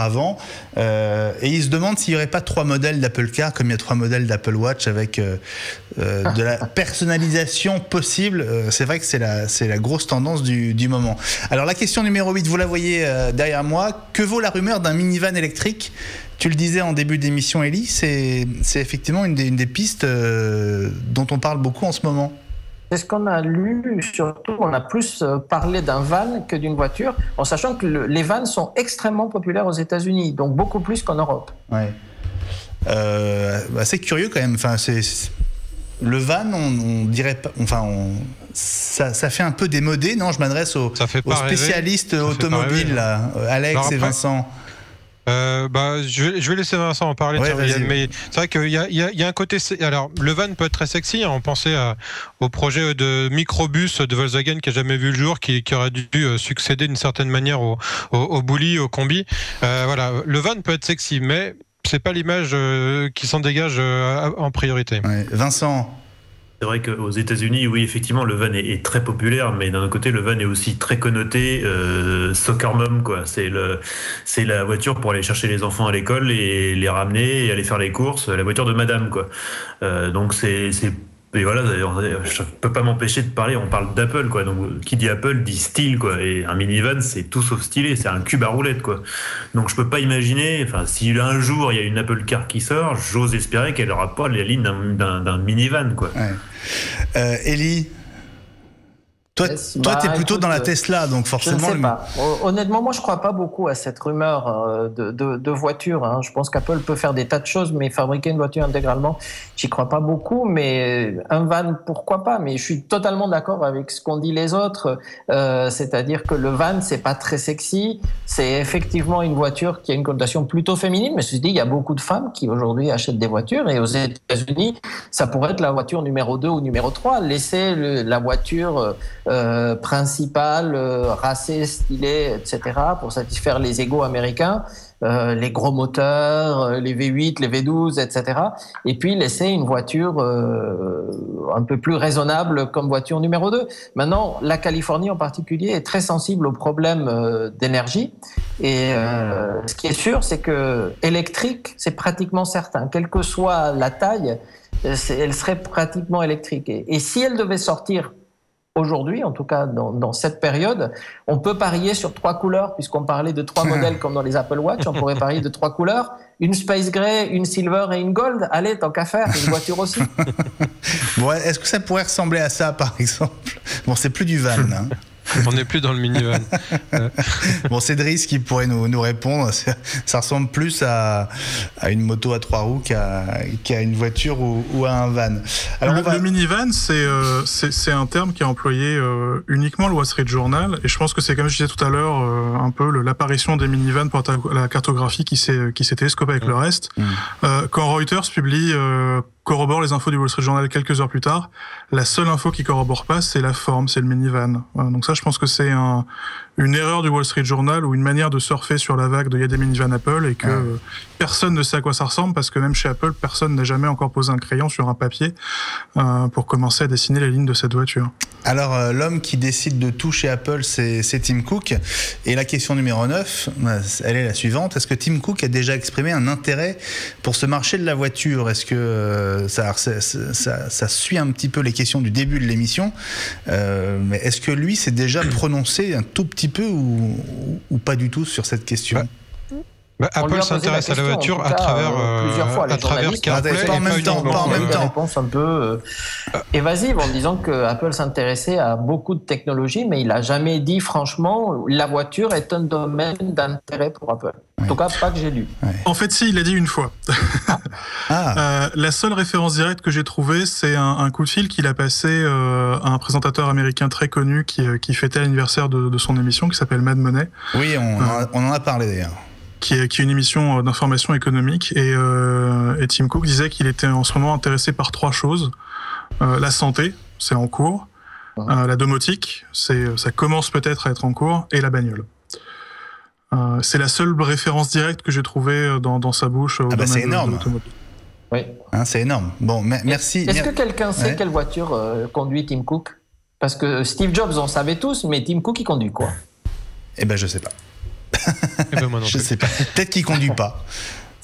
avant. Et il se demande s'il n'y aurait pas 3 modèles d'Apple Car comme il y a 3 modèles d'Apple Watch avec de la personnalisation possible. C'est vrai que c'est la grosse tendance du moment. Alors la question numéro 8, vous la voyez derrière moi. Que vaut la rumeur d'un minivan électrique ? Tu le disais en début d'émission, Ellie, c'est effectivement une des pistes dont on parle beaucoup en ce moment. C'est ce qu'on a lu, surtout on a plus parlé d'un van que d'une voiture, en sachant que les vans sont extrêmement populaires aux États-Unis, donc beaucoup plus qu'en Europe. Ouais. C'est curieux quand même. Enfin, le van, on dirait pas. Enfin, ça fait un peu démodé, non ? Je m'adresse aux spécialistes automobiles, là, Alex et Vincent. Je vais laisser Vincent en parler. Mais c'est vrai qu'il y a un côté. Alors, le van peut être très sexy. Hein, on pensait au projet de microbus de Volkswagen qui n'a jamais vu le jour, qui aurait dû succéder d'une certaine manière au bully, au combi. Voilà, le van peut être sexy, mais c'est pas l'image qui s'en dégage en priorité. Ouais. Vincent. C'est vrai qu'aux États-Unis, oui, effectivement, le van est très populaire, mais d'un autre côté, le van est aussi très connoté soccer mom, quoi. C'est la voiture pour aller chercher les enfants à l'école et les ramener et aller faire les courses, la voiture de madame, quoi. Donc et voilà, je peux pas m'empêcher de parler. On parle d'Apple, quoi. Donc qui dit Apple dit style, quoi. Et un minivan, c'est tout sauf stylé. C'est un cube à roulettes, quoi. Donc je peux pas imaginer. Enfin, si un jour il y a une Apple Car qui sort, j'ose espérer qu'elle aura pas la ligne d'un minivan, quoi. Ouais. Ellie. Toi, t'es plutôt dans la Tesla, donc forcément. Je ne sais pas. Honnêtement, moi, je crois pas beaucoup à cette rumeur de voiture. Hein. Je pense qu'Apple peut faire des tas de choses, mais fabriquer une voiture intégralement, j'y crois pas beaucoup. Mais un van, pourquoi pas ? Mais je suis totalement d'accord avec ce qu'ont dit les autres. C'est-à-dire que le van, c'est pas très sexy. C'est effectivement une voiture qui a une connotation plutôt féminine. Mais ceci dit, il y a beaucoup de femmes qui aujourd'hui achètent des voitures. Et aux États-Unis, ça pourrait être la voiture numéro 2 ou numéro 3. Laisser la voiture principale, racée, stylée, etc., pour satisfaire les égos américains, les gros moteurs, les V8, les V12, etc., et puis laisser une voiture un peu plus raisonnable comme voiture numéro 2. Maintenant, la Californie en particulier est très sensible aux problèmes d'énergie, et ce qui est sûr, c'est que électrique, c'est pratiquement certain, quelle que soit la taille, elle serait pratiquement électrique. Et si elle devait sortir aujourd'hui, en tout cas dans cette période, on peut parier sur 3 couleurs, puisqu'on parlait de 3 modèles comme dans les Apple Watch, on pourrait parier de 3 couleurs, une Space Gray, une Silver et une Gold. Allez, tant qu'à faire, une voiture aussi. Bon, est-ce que ça pourrait ressembler à ça, par exemple ? Bon, c'est plus du van, hein. On n'est plus dans le minivan. Bon, c'est Driss qui pourrait nous répondre. Ça ressemble plus à une moto à 3 roues qu'à une voiture ou à un van. Alors, le minivan, c'est un terme qui est employé uniquement le Wall Street Journal. Et je pense que c'est, comme je disais tout à l'heure, un peu l'apparition des minivans pour la cartographie qui s'est télescopée avec le reste. Quand Reuters corrobore les infos du Wall Street Journal quelques heures plus tard, la seule info qui corrobore pas, c'est la forme, c'est le minivan. Donc ça, je pense que c'est une erreur du Wall Street Journal ou une manière de surfer sur la vague de il y a des minivans Apple et que personne ne sait à quoi ça ressemble parce que même chez Apple, personne n'a jamais encore posé un crayon sur un papier pour commencer à dessiner les lignes de cette voiture. Alors, l'homme qui décide de tout chez Apple, c'est Tim Cook. Et la question numéro 9, elle est la suivante. Est-ce que Tim Cook a déjà exprimé un intérêt pour ce marché de la voiture ? Est-ce que ça suit un petit peu les questions du début de l'émission, mais est-ce que lui s'est déjà prononcé un tout petit peu ou pas du tout sur cette question ? Apple s'intéresse à la voiture à travers plusieurs fois, à travers CarPlay. Pas en même temps, pas en même temps. Des réponses un peu évasives en disant que Apple s'intéressait à beaucoup de technologies, mais il a jamais dit franchement la voiture est un domaine d'intérêt pour Apple. En tout cas, pas que j'ai lu. En fait, si, il l'a dit une fois. La seule référence directe que j'ai trouvée, c'est un coup de fil qu'il a passé à un présentateur américain très connu qui fêtait l'anniversaire de son émission, qui s'appelle Mad Money. Oui, on en a parlé d'ailleurs. Qui est une émission d'information économique. Et Tim Cook disait qu'il était en ce moment intéressé par 3 choses. La santé, c'est en cours. La domotique, ça commence peut-être à être en cours. Et la bagnole. C'est la seule référence directe que j'ai trouvée dans sa bouche. C'est énorme. Oui. C'est énorme. Bon, merci. Est-ce que quelqu'un sait quelle voiture conduit Tim Cook? Parce que Steve Jobs, on savait tous, mais Tim Cook, il conduit quoi? Eh ben, je sais pas. Moi non je sais pas. Peut-être qu'il conduit pas.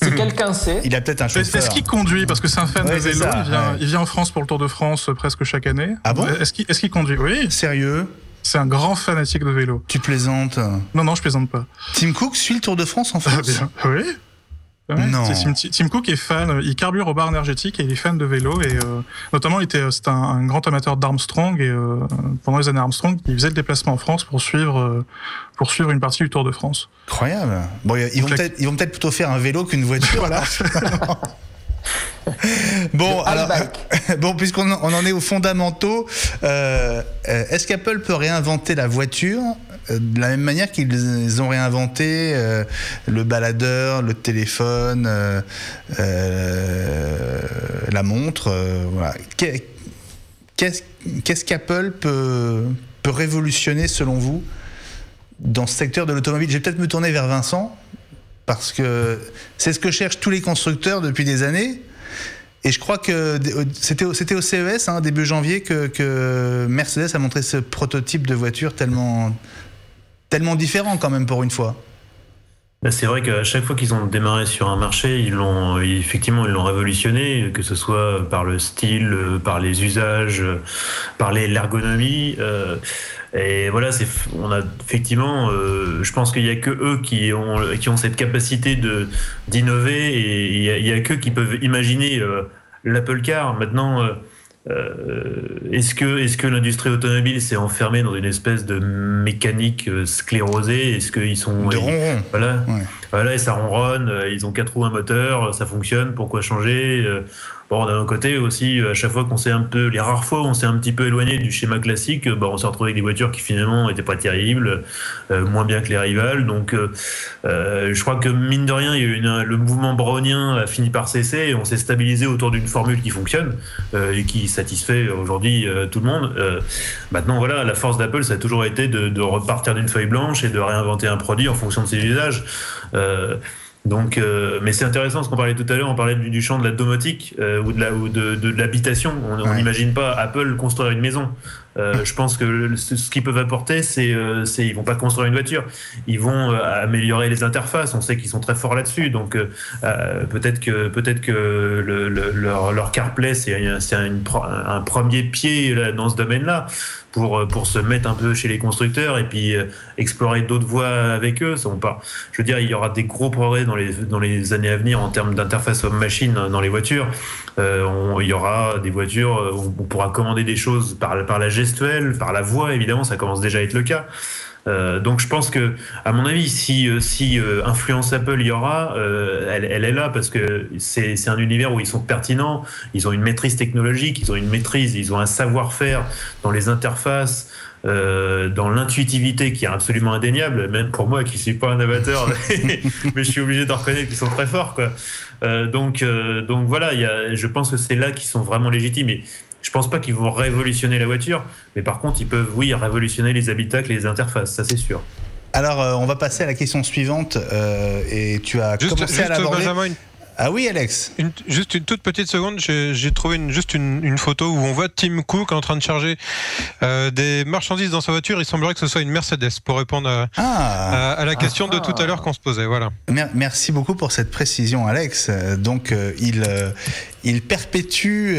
Si quelqu'un sait. Il a peut-être un chauffeur. Est-ce qu'il conduit? Parce que c'est un fan de vélo. Ça, il vient en France pour le Tour de France presque chaque année. Ah bon? Est-ce qu'il conduit? Oui. Sérieux? C'est un grand fanatique de vélo. Tu plaisantes? Non, je plaisante pas. Tim Cook suit le Tour de France en France? Oui. Ouais, non. Tim Cook est fan, il carbure au bar énergétique et il est fan de vélo et notamment c'est un grand amateur d'Armstrong et pendant les années Armstrong, il faisait le déplacement en France pour suivre une partie du Tour de France. Incroyable. Bon, ils vont peut-être plutôt faire un vélo qu'une voiture. Voilà. Bon, puisqu'on en est aux fondamentaux, est-ce qu'Apple peut réinventer la voiture de la même manière qu'ils ont réinventé le baladeur, le téléphone, la montre, voilà. Qu'est-ce qu'Apple peut révolutionner selon vous dans ce secteur de l'automobile? Je vais peut-être me tourner vers Vincent, parce que c'est ce que cherchent tous les constructeurs depuis des années. Et je crois que c'était au CES, début janvier, que Mercedes a montré ce prototype de voiture tellement différent quand même pour une fois. C'est vrai qu'à chaque fois qu'ils ont démarré sur un marché, ils l'ont révolutionné, que ce soit par le style, par les usages, par l'ergonomie. Et voilà, on a effectivement, je pense qu'il y a que eux qui ont cette capacité d'innover, et il y a qu'eux qui peuvent imaginer l'Apple Car. Maintenant, est-ce que l'industrie automobile s'est enfermée dans une espèce de mécanique sclérosée? Est-ce qu'ils sont de ronron? Voilà, et ça ronronne. Ils ont 4 roues, un moteur, ça fonctionne. Pourquoi changer? Bon, d'un autre côté aussi, à chaque fois les rares fois où on s'est un petit peu éloigné du schéma classique, on s'est retrouvé avec des voitures qui finalement n'étaient pas terribles, moins bien que les rivales. Donc, je crois que mine de rien, le mouvement brownien a fini par cesser et on s'est stabilisé autour d'une formule qui fonctionne et qui satisfait aujourd'hui tout le monde. Maintenant, voilà, la force d'Apple, ça a toujours été de repartir d'une feuille blanche et de réinventer un produit en fonction de ses usages. Donc, mais c'est intéressant parce qu'on parlait tout à l'heure, on parlait du champ de la domotique ou de l'habitation. On n'imagine pas Apple construire une maison. Je pense que ce qu'ils peuvent apporter, c'est ils vont pas construire une voiture, ils vont améliorer les interfaces. On sait qu'ils sont très forts là-dessus. Donc peut-être que leur CarPlay c'est un premier pied là, dans ce domaine-là. Pour se mettre un peu chez les constructeurs et puis explorer d'autres voies avec eux. Je veux dire, il y aura des gros progrès dans les années à venir en termes d'interface homme-machine dans les voitures. Il y aura des voitures où on pourra commander des choses par la gestuelle, par la voix, évidemment, ça commence déjà à être le cas. Donc je pense que, à mon avis, si influence Apple il y aura, elle est là parce que c'est un univers où ils sont pertinents, ils ont une maîtrise technologique, ils ont un savoir-faire dans les interfaces, dans l'intuitivité qui est absolument indéniable, même pour moi qui suis pas un amateur, mais je suis obligé de reconnaître qu'ils sont très forts, quoi. Donc voilà, je pense que c'est là qu'ils sont vraiment légitimes. Et je pense pas qu'ils vont révolutionner la voiture, mais par contre, ils peuvent, oui, révolutionner les habitacles et les interfaces, ça c'est sûr. Alors, on va passer à la question suivante, et tu as commencé à l'aborder. Benjamin, Ah oui, Alex. Juste une toute petite seconde, j'ai trouvé une photo où on voit Tim Cook en train de charger des marchandises dans sa voiture. Il semblerait que ce soit une Mercedes, pour répondre à la question de tout à l'heure qu'on se posait. Voilà. Merci beaucoup pour cette précision, Alex. Donc, il perpétue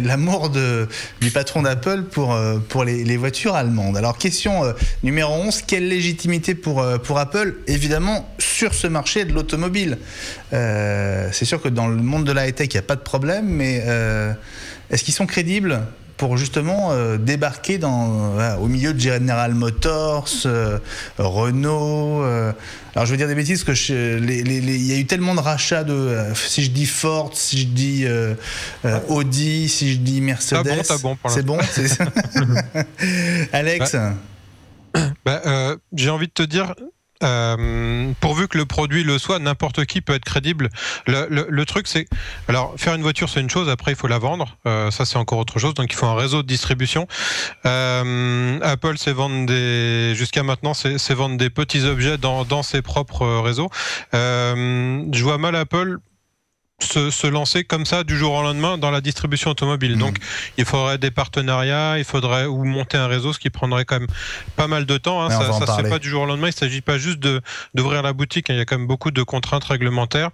l'amour du patron d'Apple pour les voitures allemandes. Alors question numéro 11, quelle légitimité pour Apple? Évidemment sur ce marché de l'automobile. C'est sûr que dans le monde de la high-tech il n'y a pas de problème, mais est-ce qu'ils sont crédibles pour justement débarquer au milieu de General Motors, Renault. Alors je veux dire des bêtises parce que il y a eu tellement de rachats si je dis Ford, si je dis Audi, si je dis Mercedes. C'est bon. Alex. J'ai envie de te dire. Pourvu que le produit le soit, n'importe qui peut être crédible. Le truc, c'est... Alors, faire une voiture, c'est une chose. Après, il faut la vendre. Ça, c'est encore autre chose. Donc, il faut un réseau de distribution. Apple, c'est vendre jusqu'à maintenant, c'est vendre des petits objets dans ses propres réseaux. Je vois mal Apple se lancer comme ça du jour au lendemain dans la distribution automobile. Donc il faudrait des partenariats, ou monter un réseau, ce qui prendrait quand même pas mal de temps. Ça se fait pas du jour au lendemain. Il s'agit pas juste d'ouvrir la boutique. Il y a quand même beaucoup de contraintes réglementaires.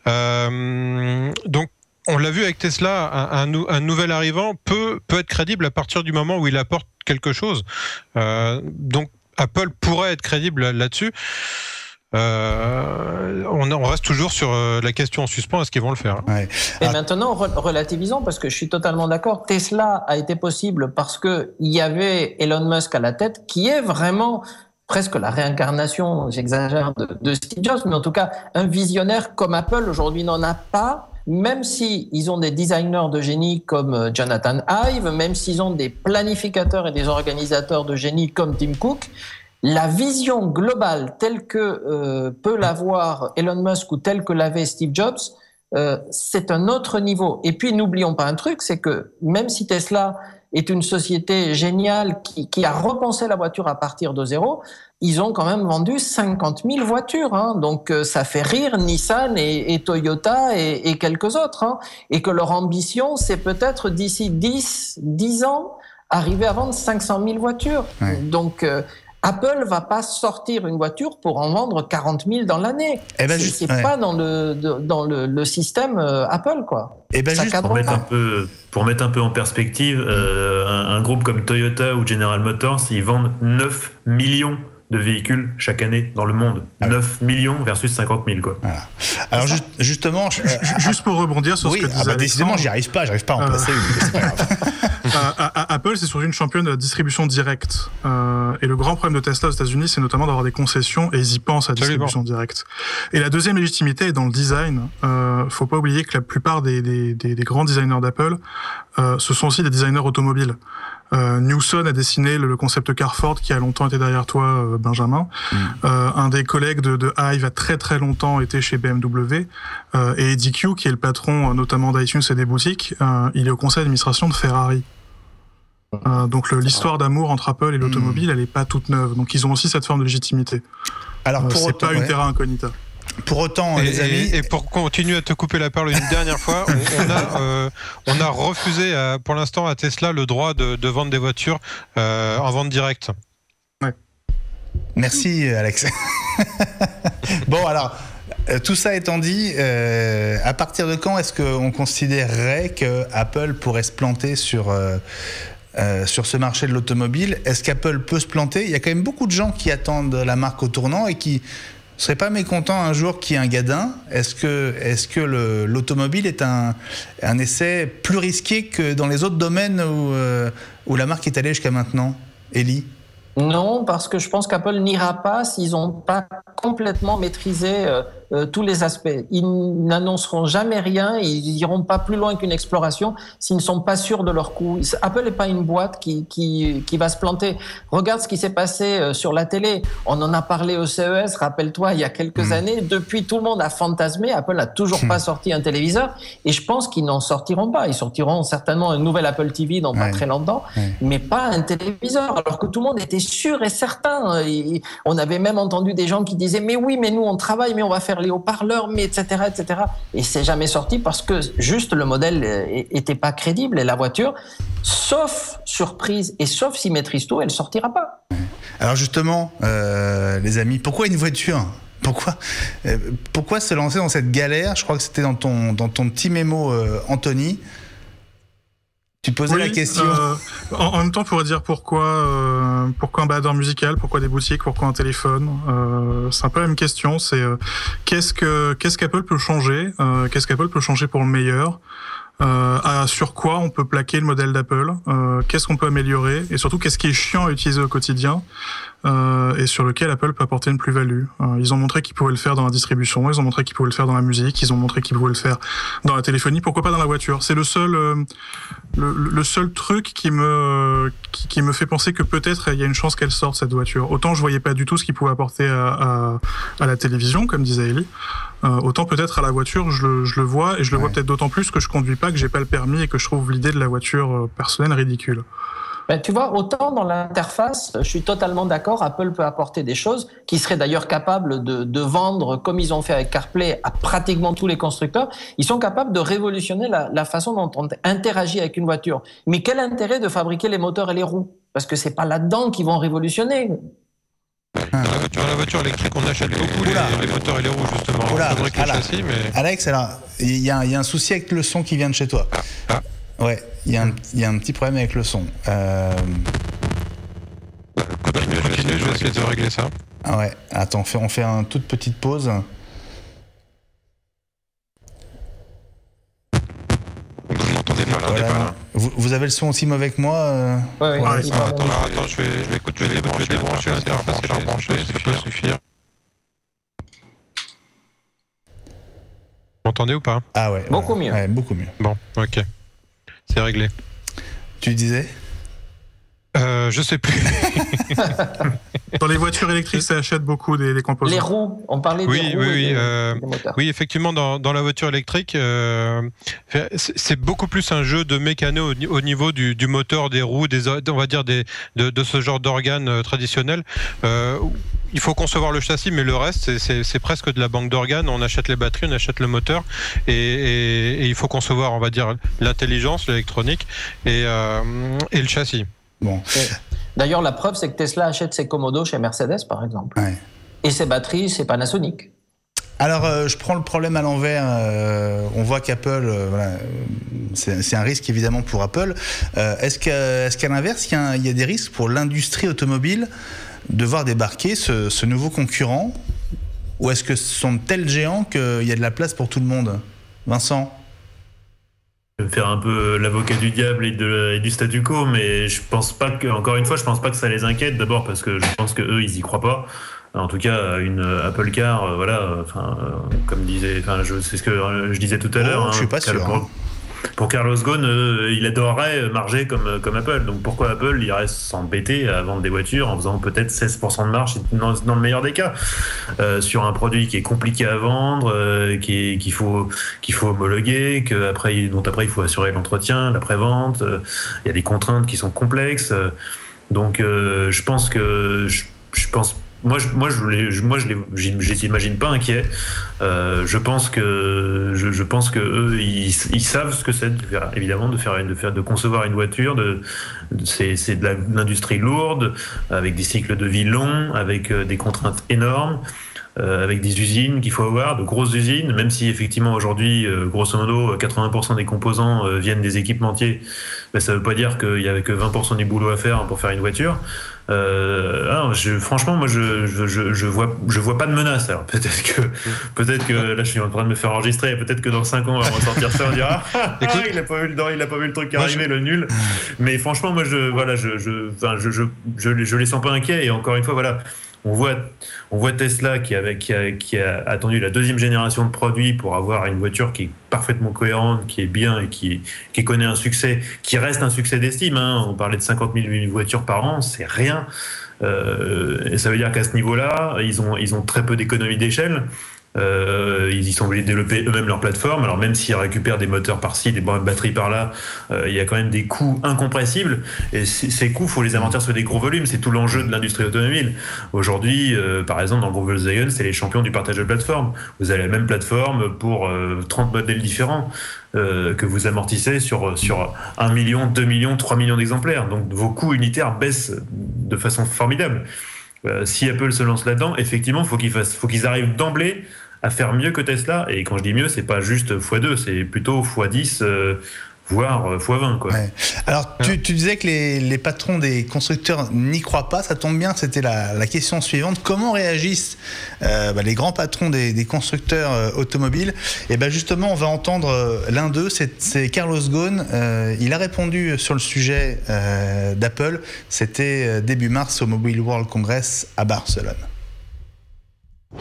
Donc on l'a vu avec Tesla, un nouvel arrivant peut être crédible à partir du moment où il apporte quelque chose. Donc Apple pourrait être crédible là-dessus. On reste toujours sur la question en suspens, est-ce qu'ils vont le faire? Et maintenant, relativisons, parce que je suis totalement d'accord. Tesla a été possible parce qu'il y avait Elon Musk à la tête, qui est vraiment presque la réincarnation, j'exagère, de Steve Jobs, mais en tout cas, un visionnaire comme Apple aujourd'hui n'en a pas. Même si ils ont des designers de génie comme Jonathan Ive, même s'ils ont des planificateurs et des organisateurs de génie comme Tim Cook, la vision globale telle que peut l'avoir Elon Musk ou telle que l'avait Steve Jobs, c'est un autre niveau. Et puis n'oublions pas un truc, c'est que même si Tesla est une société géniale qui a repensé la voiture à partir de zéro, ils ont quand même vendu 50 000 voitures. Donc ça fait rire Nissan et Toyota et quelques autres. Et que leur ambition, c'est peut-être d'ici 10 ans, arriver à vendre 500 000 voitures. Ouais. Donc... Apple va pas sortir une voiture pour en vendre 40 000 dans l'année. C'est pas dans le système Apple, quoi. Pour mettre un peu en perspective, un groupe comme Toyota ou General Motors, ils vendent 9 millions de véhicules chaque année dans le monde. 9 millions versus 50 000, quoi. Voilà. Alors justement... Juste pour rebondir sur ce que disait décidément, j'arrive pas à en placer une. Apple, c'est surtout une championne de la distribution directe. Et le grand problème de Tesla aux États-Unis, c'est notamment d'avoir des concessions, et ils y pensent à la distribution directe. Et la deuxième légitimité est dans le design. Faut pas oublier que la plupart des grands designers d'Apple, ce sont aussi des designers automobiles. Newson a dessiné le concept car Ford qui a longtemps été derrière toi, Benjamin. Un des collègues de Ive a très très longtemps été chez BMW. Et Eddie Q, qui est le patron notamment d'iTunes et des boutiques, il est au conseil d'administration de Ferrari. Donc l'histoire d'amour entre Apple et l'automobile, elle n'est pas toute neuve. Donc ils ont aussi cette forme de légitimité. Alors c'est pas une terra incognita. Pour autant, les amis... Et pour continuer à te couper la parole une dernière fois, on a refusé pour l'instant à Tesla le droit de vendre des voitures en vente directe. Ouais. Merci Alex. Bon alors, tout ça étant dit, à partir de quand est-ce qu'on considérerait que Apple pourrait se planter sur ce marché de l'automobile? Est-ce qu'Apple peut se planter? Il y a quand même beaucoup de gens qui attendent la marque au tournant et qui ne seraient pas mécontents un jour qu'il y ait un Gadin. Est-ce que l'automobile est un essai plus risqué que dans les autres domaines où la marque est allée jusqu'à maintenant? Élie? Non, parce que je pense qu'Apple n'ira pas s'ils n'ont pas complètement maîtrisé tous les aspects. Ils n'annonceront jamais rien, ils n'iront pas plus loin qu'une exploration s'ils ne sont pas sûrs de leur coût. Apple n'est pas une boîte qui va se planter. Regarde ce qui s'est passé sur la télé. On en a parlé au CES, rappelle-toi, il y a quelques années. Depuis, tout le monde a fantasmé. Apple n'a toujours pas sorti un téléviseur et je pense qu'ils n'en sortiront pas. Ils sortiront certainement un nouvel Apple TV dans pas très longtemps, mais pas un téléviseur. Alors que tout le monde était sûr et certain. Et on avait même entendu des gens qui disaient « mais oui, mais nous on travaille, mais on va faire les haut-parleurs, mais etc. etc. » Et c'est jamais sorti parce que juste le modèle était pas crédible et la voiture, sauf surprise et sauf s'ils maîtrisent tout, elle sortira pas. Alors justement, les amis, pourquoi une voiture ? pourquoi se lancer dans cette galère? Je crois que c'était dans ton petit mémo, Anthony. Tu posais la question. En même temps, on pourrait dire pourquoi un baladeur musical, pourquoi des boutiques, pourquoi un téléphone. C'est un peu la même question. C'est qu'est-ce qu'Apple peut changer, qu'est-ce qu'Apple peut changer pour le meilleur. Sur quoi on peut plaquer le modèle d'Apple, qu'est-ce qu'on peut améliorer, et surtout qu'est-ce qui est chiant à utiliser au quotidien, et sur lequel Apple peut apporter une plus-value. Ils ont montré qu'ils pouvaient le faire dans la distribution, ils ont montré qu'ils pouvaient le faire dans la musique, ils ont montré qu'ils pouvaient le faire dans la téléphonie, pourquoi pas dans la voiture. C'est le seul truc qui me fait penser que peut-être il y a une chance qu'elle sorte, cette voiture. Autant je voyais pas du tout ce qu'il pouvait apporter à la télévision, comme disait Ellie, autant peut-être à la voiture je le vois, et je le vois peut-être d'autant plus que je conduis pas, que j'ai pas le permis, et que je trouve l'idée de la voiture personnelle ridicule. Ben, tu vois, autant dans l'interface, je suis totalement d'accord, Apple peut apporter des choses qui seraient d'ailleurs capables de vendre, comme ils ont fait avec CarPlay, à pratiquement tous les constructeurs. Ils sont capables de révolutionner la façon dont on interagit avec une voiture. Mais quel intérêt de fabriquer les moteurs et les roues? Parce que c'est pas là-dedans qu'ils vont révolutionner. Dans la voiture électrique, on achète beaucoup les moteurs et les roues, justement. On fabrique le châssis, mais... Alex, alors, il y a un souci avec le son qui vient de chez toi. Ouais, il y a un petit problème avec le son. Continue, je vais essayer de régler ça. Ah ouais, attends, on fait une toute petite pause. Vous m'entendez pas là, Voilà. pas là. Vous avez le son aussi mauvais que moi Ouais, Attends, je vais débrancher l'interface et la rebrancher, ça peut suffire. Vous m'entendez ou pas? Ah ouais. Beaucoup mieux. Ouais, beaucoup mieux. Bon, ok. C'est réglé. Tu disais? Je sais plus. Dans les voitures électriques, ça achète beaucoup des composants. Les roues, on parlait des roues et des moteurs. Oui, effectivement, dans la voiture électrique, c'est beaucoup plus un jeu de mécano au niveau du moteur, des roues, on va dire de ce genre d'organes traditionnels. Il faut concevoir le châssis, mais le reste, c'est presque de la banque d'organes. On achète les batteries, on achète le moteur, et il faut concevoir, on va dire, l'intelligence, l'électronique et le châssis. Bon. D'ailleurs, la preuve, c'est que Tesla achète ses Komodo chez Mercedes, par exemple. Ouais. Et ses batteries, c'est Panasonic. Alors, je prends le problème à l'envers. On voit qu'Apple, voilà, c'est un risque évidemment pour Apple. Est-ce qu'à l'inverse, il y a des risques pour l'industrie automobile de voir débarquer ce nouveau concurrent, ou est-ce que ce sont de tels géants qu'il y a de la place pour tout le monde? Vincent? Je vais me faire un peu l'avocat du diable et du statu quo, mais je pense pas que, encore une fois, je pense pas que ça les inquiète. D'abord parce que je pense que eux, ils y croient pas. En tout cas, une Apple Car, voilà, comme disait, c'est ce que je disais tout à l'heure. Je suis pas sûr. Pour Carlos Ghosn, il adorerait marger comme Apple. Donc pourquoi Apple irait s'embêter à vendre des voitures en faisant peut-être 16% de marge dans le meilleur des cas sur un produit qui est compliqué à vendre, qu'il faut homologuer, dont après il faut assurer l'entretien, la prévente. Il y a des contraintes qui sont complexes. Donc je pense que moi, je les imagine pas inquiets. Je pense que eux, ils savent ce que c'est, évidemment, de concevoir une voiture. C'est de l'industrie lourde, avec des cycles de vie longs, avec des contraintes énormes. Avec des usines qu'il faut avoir, de grosses usines, même si effectivement aujourd'hui, grosso modo, 80% des composants viennent des équipementiers, ben, ça veut pas dire qu'il y avait que 20% du boulot à faire pour faire une voiture. Franchement, moi, je vois pas de menace. Alors peut-être que là, je suis en train de me faire enregistrer. Peut-être que dans 5 ans, on va ressortir ça, on dira, il a pas vu le truc arriver, le nul. Mais franchement, moi, je les sens pas inquiets. Et encore une fois, voilà. On voit Tesla qui a attendu la 2e génération de produits pour avoir une voiture qui est parfaitement cohérente, qui est bien et qui connaît un succès, qui reste un succès d'estime. On parlait de 50 000 voitures par an, c'est rien. Et ça veut dire qu'à ce niveau-là, ils ont très peu d'économies d'échelle. Ils y sont obligés de développer eux-mêmes leur plateforme. Alors même s'ils récupèrent des moteurs par-ci, des batteries par-là, il y a quand même des coûts incompressibles. Et ces coûts, faut les amortir sur des gros volumes. C'est tout l'enjeu de l'industrie automobile. Aujourd'hui, par exemple, dans le groupe Volkswagen, c'est les champions du partage de plateforme. Vous avez la même plateforme pour 30 modèles différents que vous amortissez sur 1 million, 2 millions, 3 millions d'exemplaires. Donc vos coûts unitaires baissent de façon formidable. Si Apple se lance là-dedans, effectivement, faut qu'ils arrivent d'emblée à faire mieux que Tesla. Et quand je dis mieux, c'est pas juste x2, c'est plutôt x10, voire x20, quoi. Ouais. Alors, tu disais que les patrons des constructeurs n'y croient pas. Ça tombe bien, c'était la question suivante. Comment réagissent les grands patrons des constructeurs automobiles? Et justement, on va entendre l'un d'eux, c'est Carlos Ghosn. Il a répondu sur le sujet d'Apple. C'était début mars au Mobile World Congress à Barcelone.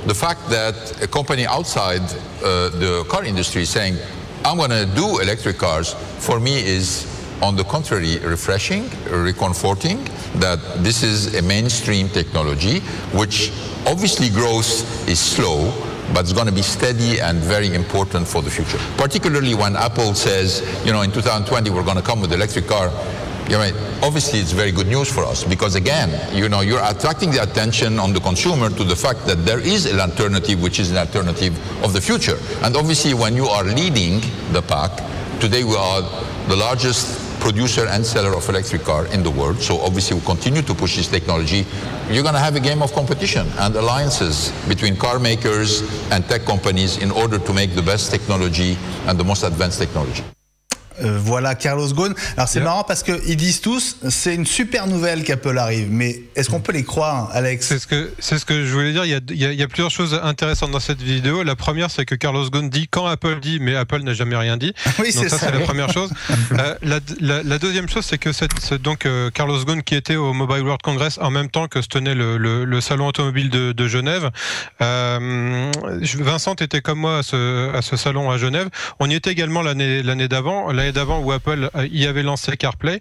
The fact that a company outside the car industry is saying, I'm going to do electric cars, for me is, on the contrary, refreshing, reconforting, that this is a mainstream technology, which obviously growth is slow, but it's going to be steady and very important for the future. Particularly when Apple says, in 2020 we're going to come with electric car. Obviously it's very good news for us because again, you're attracting the attention on the consumer to the fact that there is an alternative which is an alternative of the future. And obviously when you are leading the pack, today we are the largest producer and seller of electric car in the world. So obviously we continue to push this technology. You're going to have a game of competition and alliances between car makers and tech companies in order to make the best technology and the most advanced technology. Voilà Carlos Ghosn. Alors c'est marrant parce qu'ils disent tous c'est une super nouvelle qu'Apple arrive, mais est-ce qu'on peut les croire, Alex? C'est ce que je voulais dire. Il y a plusieurs choses intéressantes dans cette vidéo. La première, c'est que Carlos Ghosn dit quand Apple dit, mais Apple n'a jamais rien dit. Oui, donc ça c'est la première chose. La deuxième chose, c'est que donc Carlos Ghosn qui était au Mobile World Congress en même temps que se tenait le salon automobile de Genève. Vincent était comme moi à ce salon à Genève. On y était également l'année d'avant où Apple y avait lancé CarPlay.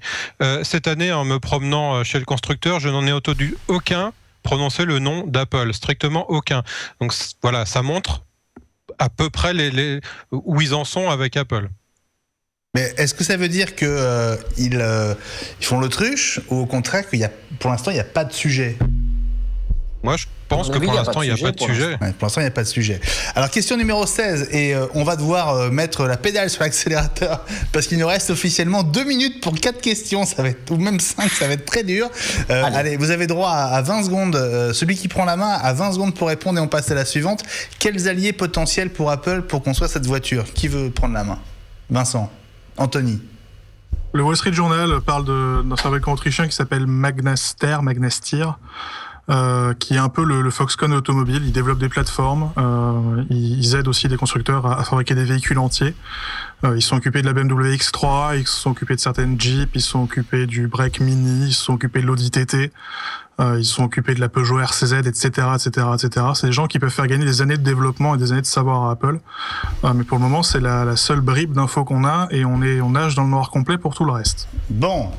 Cette année, en me promenant chez le constructeur, je n'en ai entendu aucun prononcer le nom d'Apple, strictement aucun. Donc voilà, ça montre à peu près où ils en sont avec Apple. Mais est-ce que ça veut dire que ils font l'autruche ou au contraire pour l'instant il n'y a pas de sujet? Moi, je pense que pour l'instant, il n'y a pas de sujet. Ouais, pour l'instant, il n'y a pas de sujet. Alors, question numéro 16, et on va devoir mettre la pédale sur l'accélérateur parce qu'il nous reste officiellement 2 minutes pour 4 questions, ou même 5, ça va être très dur. Allez, vous avez droit à 20 secondes. Celui qui prend la main a 20 secondes pour répondre et on passe à la suivante. Quels alliés potentiels pour Apple pour construire cette voiture? Qui veut prendre la main? Vincent? Anthony? Le Wall Street Journal parle d'un fabricant autrichien qui s'appelle Magnaster, qui est un peu le Foxconn automobile. Ils développent des plateformes, ils aident aussi des constructeurs à fabriquer des véhicules entiers. Ils sont occupés de la BMW X3, ils sont occupés de certaines Jeep, ils sont occupés du Break Mini, ils sont occupés de l'Audi TT, ils sont occupés de la Peugeot RCZ, etc., etc., etc. C'est des gens qui peuvent faire gagner des années de développement et des années de savoir à Apple. Mais pour le moment, c'est la seule bribe d'infos qu'on a et on nage dans le noir complet pour tout le reste. Bon,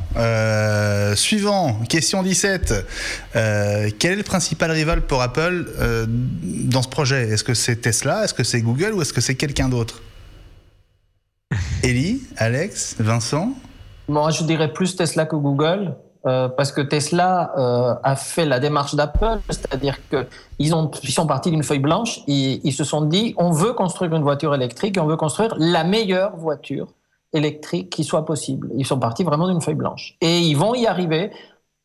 suivant, question 17. Quel est le principal rival pour Apple dans ce projet? Est-ce que c'est Tesla? Est-ce que c'est Google? Ou est-ce que c'est quelqu'un d'autre? Élie, Alex, Vincent? Moi, je dirais plus Tesla que Google. Parce que Tesla a fait la démarche d'Apple, c'est-à-dire qu'ils sont partis d'une feuille blanche, ils se sont dit on veut construire une voiture électrique et on veut construire la meilleure voiture électrique qui soit possible. Ils sont partis vraiment d'une feuille blanche. Et ils vont y arriver.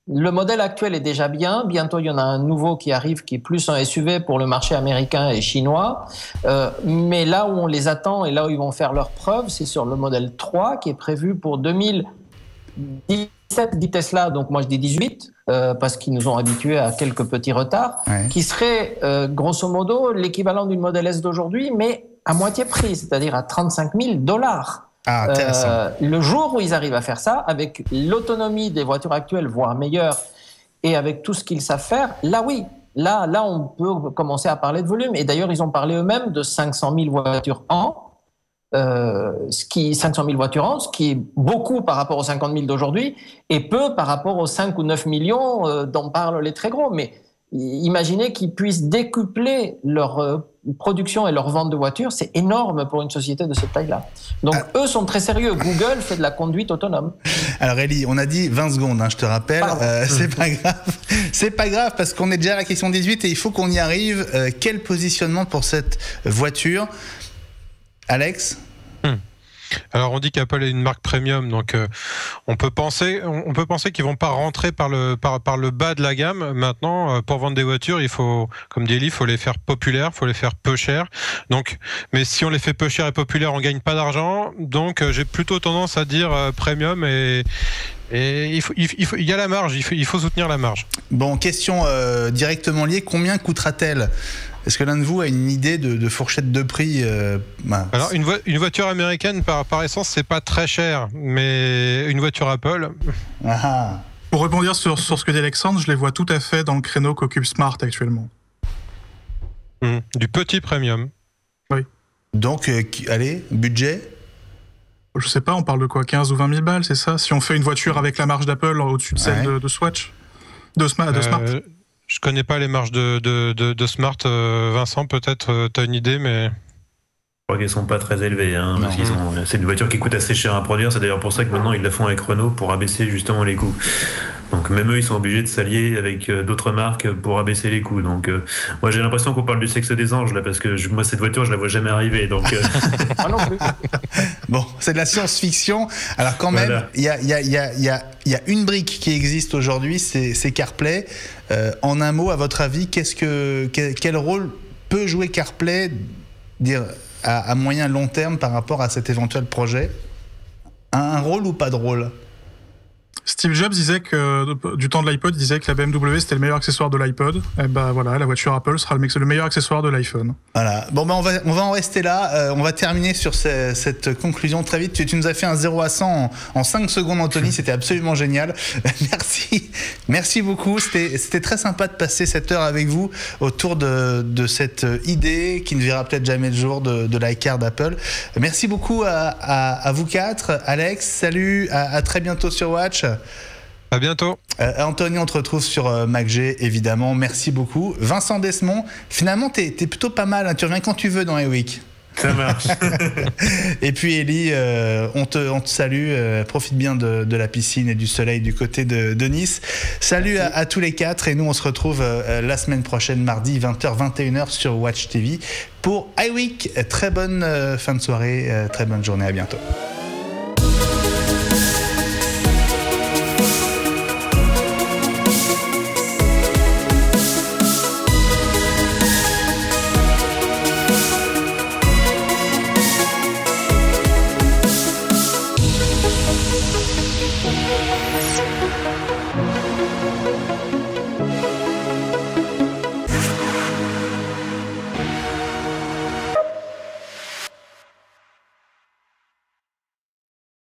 Le modèle actuel est déjà bien. Bientôt, il y en a un nouveau qui arrive, qui est plus un SUV pour le marché américain et chinois. Mais là où on les attend et là où ils vont faire leurs preuves, c'est sur le modèle 3 qui est prévu pour 2017, dit Tesla, donc moi je dis 18, parce qu'ils nous ont habitués à quelques petits retards, qui serait grosso modo l'équivalent d'une Model S d'aujourd'hui, mais à moitié prix, c'est-à-dire à $35 000. Ah, intéressant. Le jour où ils arrivent à faire ça, avec l'autonomie des voitures actuelles, voire meilleure, et avec tout ce qu'ils savent faire, là oui, là on peut commencer à parler de volume. Et d'ailleurs, ils ont parlé eux-mêmes de 500 000 voitures an, 500 000 voitures an, ce qui est beaucoup par rapport aux 50 000 d'aujourd'hui, et peu par rapport aux 5 ou 9 millions dont parlent les très gros. Mais imaginez qu'ils puissent décupler leur production et leur vente de voitures, c'est énorme pour une société de cette taille-là. Donc eux sont très sérieux. Google fait de la conduite autonome. Alors Elie, on a dit 20 secondes, je te rappelle. C'est pas grave. C'est pas grave parce qu'on est déjà à la question 18 et il faut qu'on y arrive. Quel positionnement pour cette voiture, Alex? Alors on dit qu'Apple est une marque premium, donc on peut penser qu'ils vont pas rentrer par le bas de la gamme. Maintenant, pour vendre des voitures, il faut, comme dit Eli, il faut les faire populaires, il faut les faire peu chères. Donc, mais si on les fait peu chères et populaires, on gagne pas d'argent. Donc j'ai plutôt tendance à dire premium et il y a la marge, il faut soutenir la marge. Bon, question directement liée, combien coûtera-t-elle ? Est-ce que l'un de vous a une idée de fourchette de prix Alors, une voiture américaine, par essence, c'est pas très cher, mais une voiture Apple... Pour rebondir sur ce que dit Alexandre, je les vois tout à fait dans le créneau qu'occupe Smart actuellement. Du petit premium. Oui. Donc, allez, budget ? Je sais pas, on parle de quoi, 15 ou 20 000 balles, c'est ça ? Si on fait une voiture avec la marge d'Apple au-dessus de celle de Swatch ? De Smart. Je connais pas les marges de Smart. Vincent, peut-être t'as une idée, mais... Je crois qu'elles sont pas très élevées. Hein, parce c'est une voiture qui coûte assez cher à produire. C'est d'ailleurs pour ça que maintenant ils la font avec Renault pour abaisser justement les coûts. Donc même eux, ils sont obligés de s'allier avec d'autres marques pour abaisser les coûts. Donc moi j'ai l'impression qu'on parle du sexe des anges là, parce que moi cette voiture je la vois jamais arriver. Donc non plus. Bon, c'est de la science-fiction. Alors quand même, il y a une brique qui existe aujourd'hui, c'est CarPlay. En un mot, à votre avis, quel rôle peut jouer CarPlay à moyen long terme par rapport à cet éventuel projet ? Un rôle ou pas de rôle ? Steve Jobs disait que, du temps de l'iPod, il disait que la BMW c'était le meilleur accessoire de l'iPod. Et ben voilà, la voiture Apple sera le meilleur accessoire de l'iPhone. Voilà. Bon, on va en rester là. On va terminer sur cette conclusion très vite. Tu nous as fait un 0 à 100 en 5 secondes, Anthony. C'était absolument génial. Merci beaucoup. C'était très sympa de passer cette heure avec vous autour de cette idée qui ne verra peut-être jamais le jour de l'iCar d'Apple. Merci beaucoup à vous quatre. Alex, salut. À très bientôt sur Watch. À bientôt. Anthony, on te retrouve sur MacG, évidemment. Merci beaucoup. Vincent Desmond, finalement, t'es plutôt pas mal. Hein. Tu reviens quand tu veux dans iWeek. Ça marche. Et puis Eli, on te salue. Profite bien de la piscine et du soleil du côté de Nice. Salut à tous les quatre. Et nous, on se retrouve la semaine prochaine, mardi, 20h, 21h sur Watch TV pour iWeek. Très bonne fin de soirée, très bonne journée. À bientôt.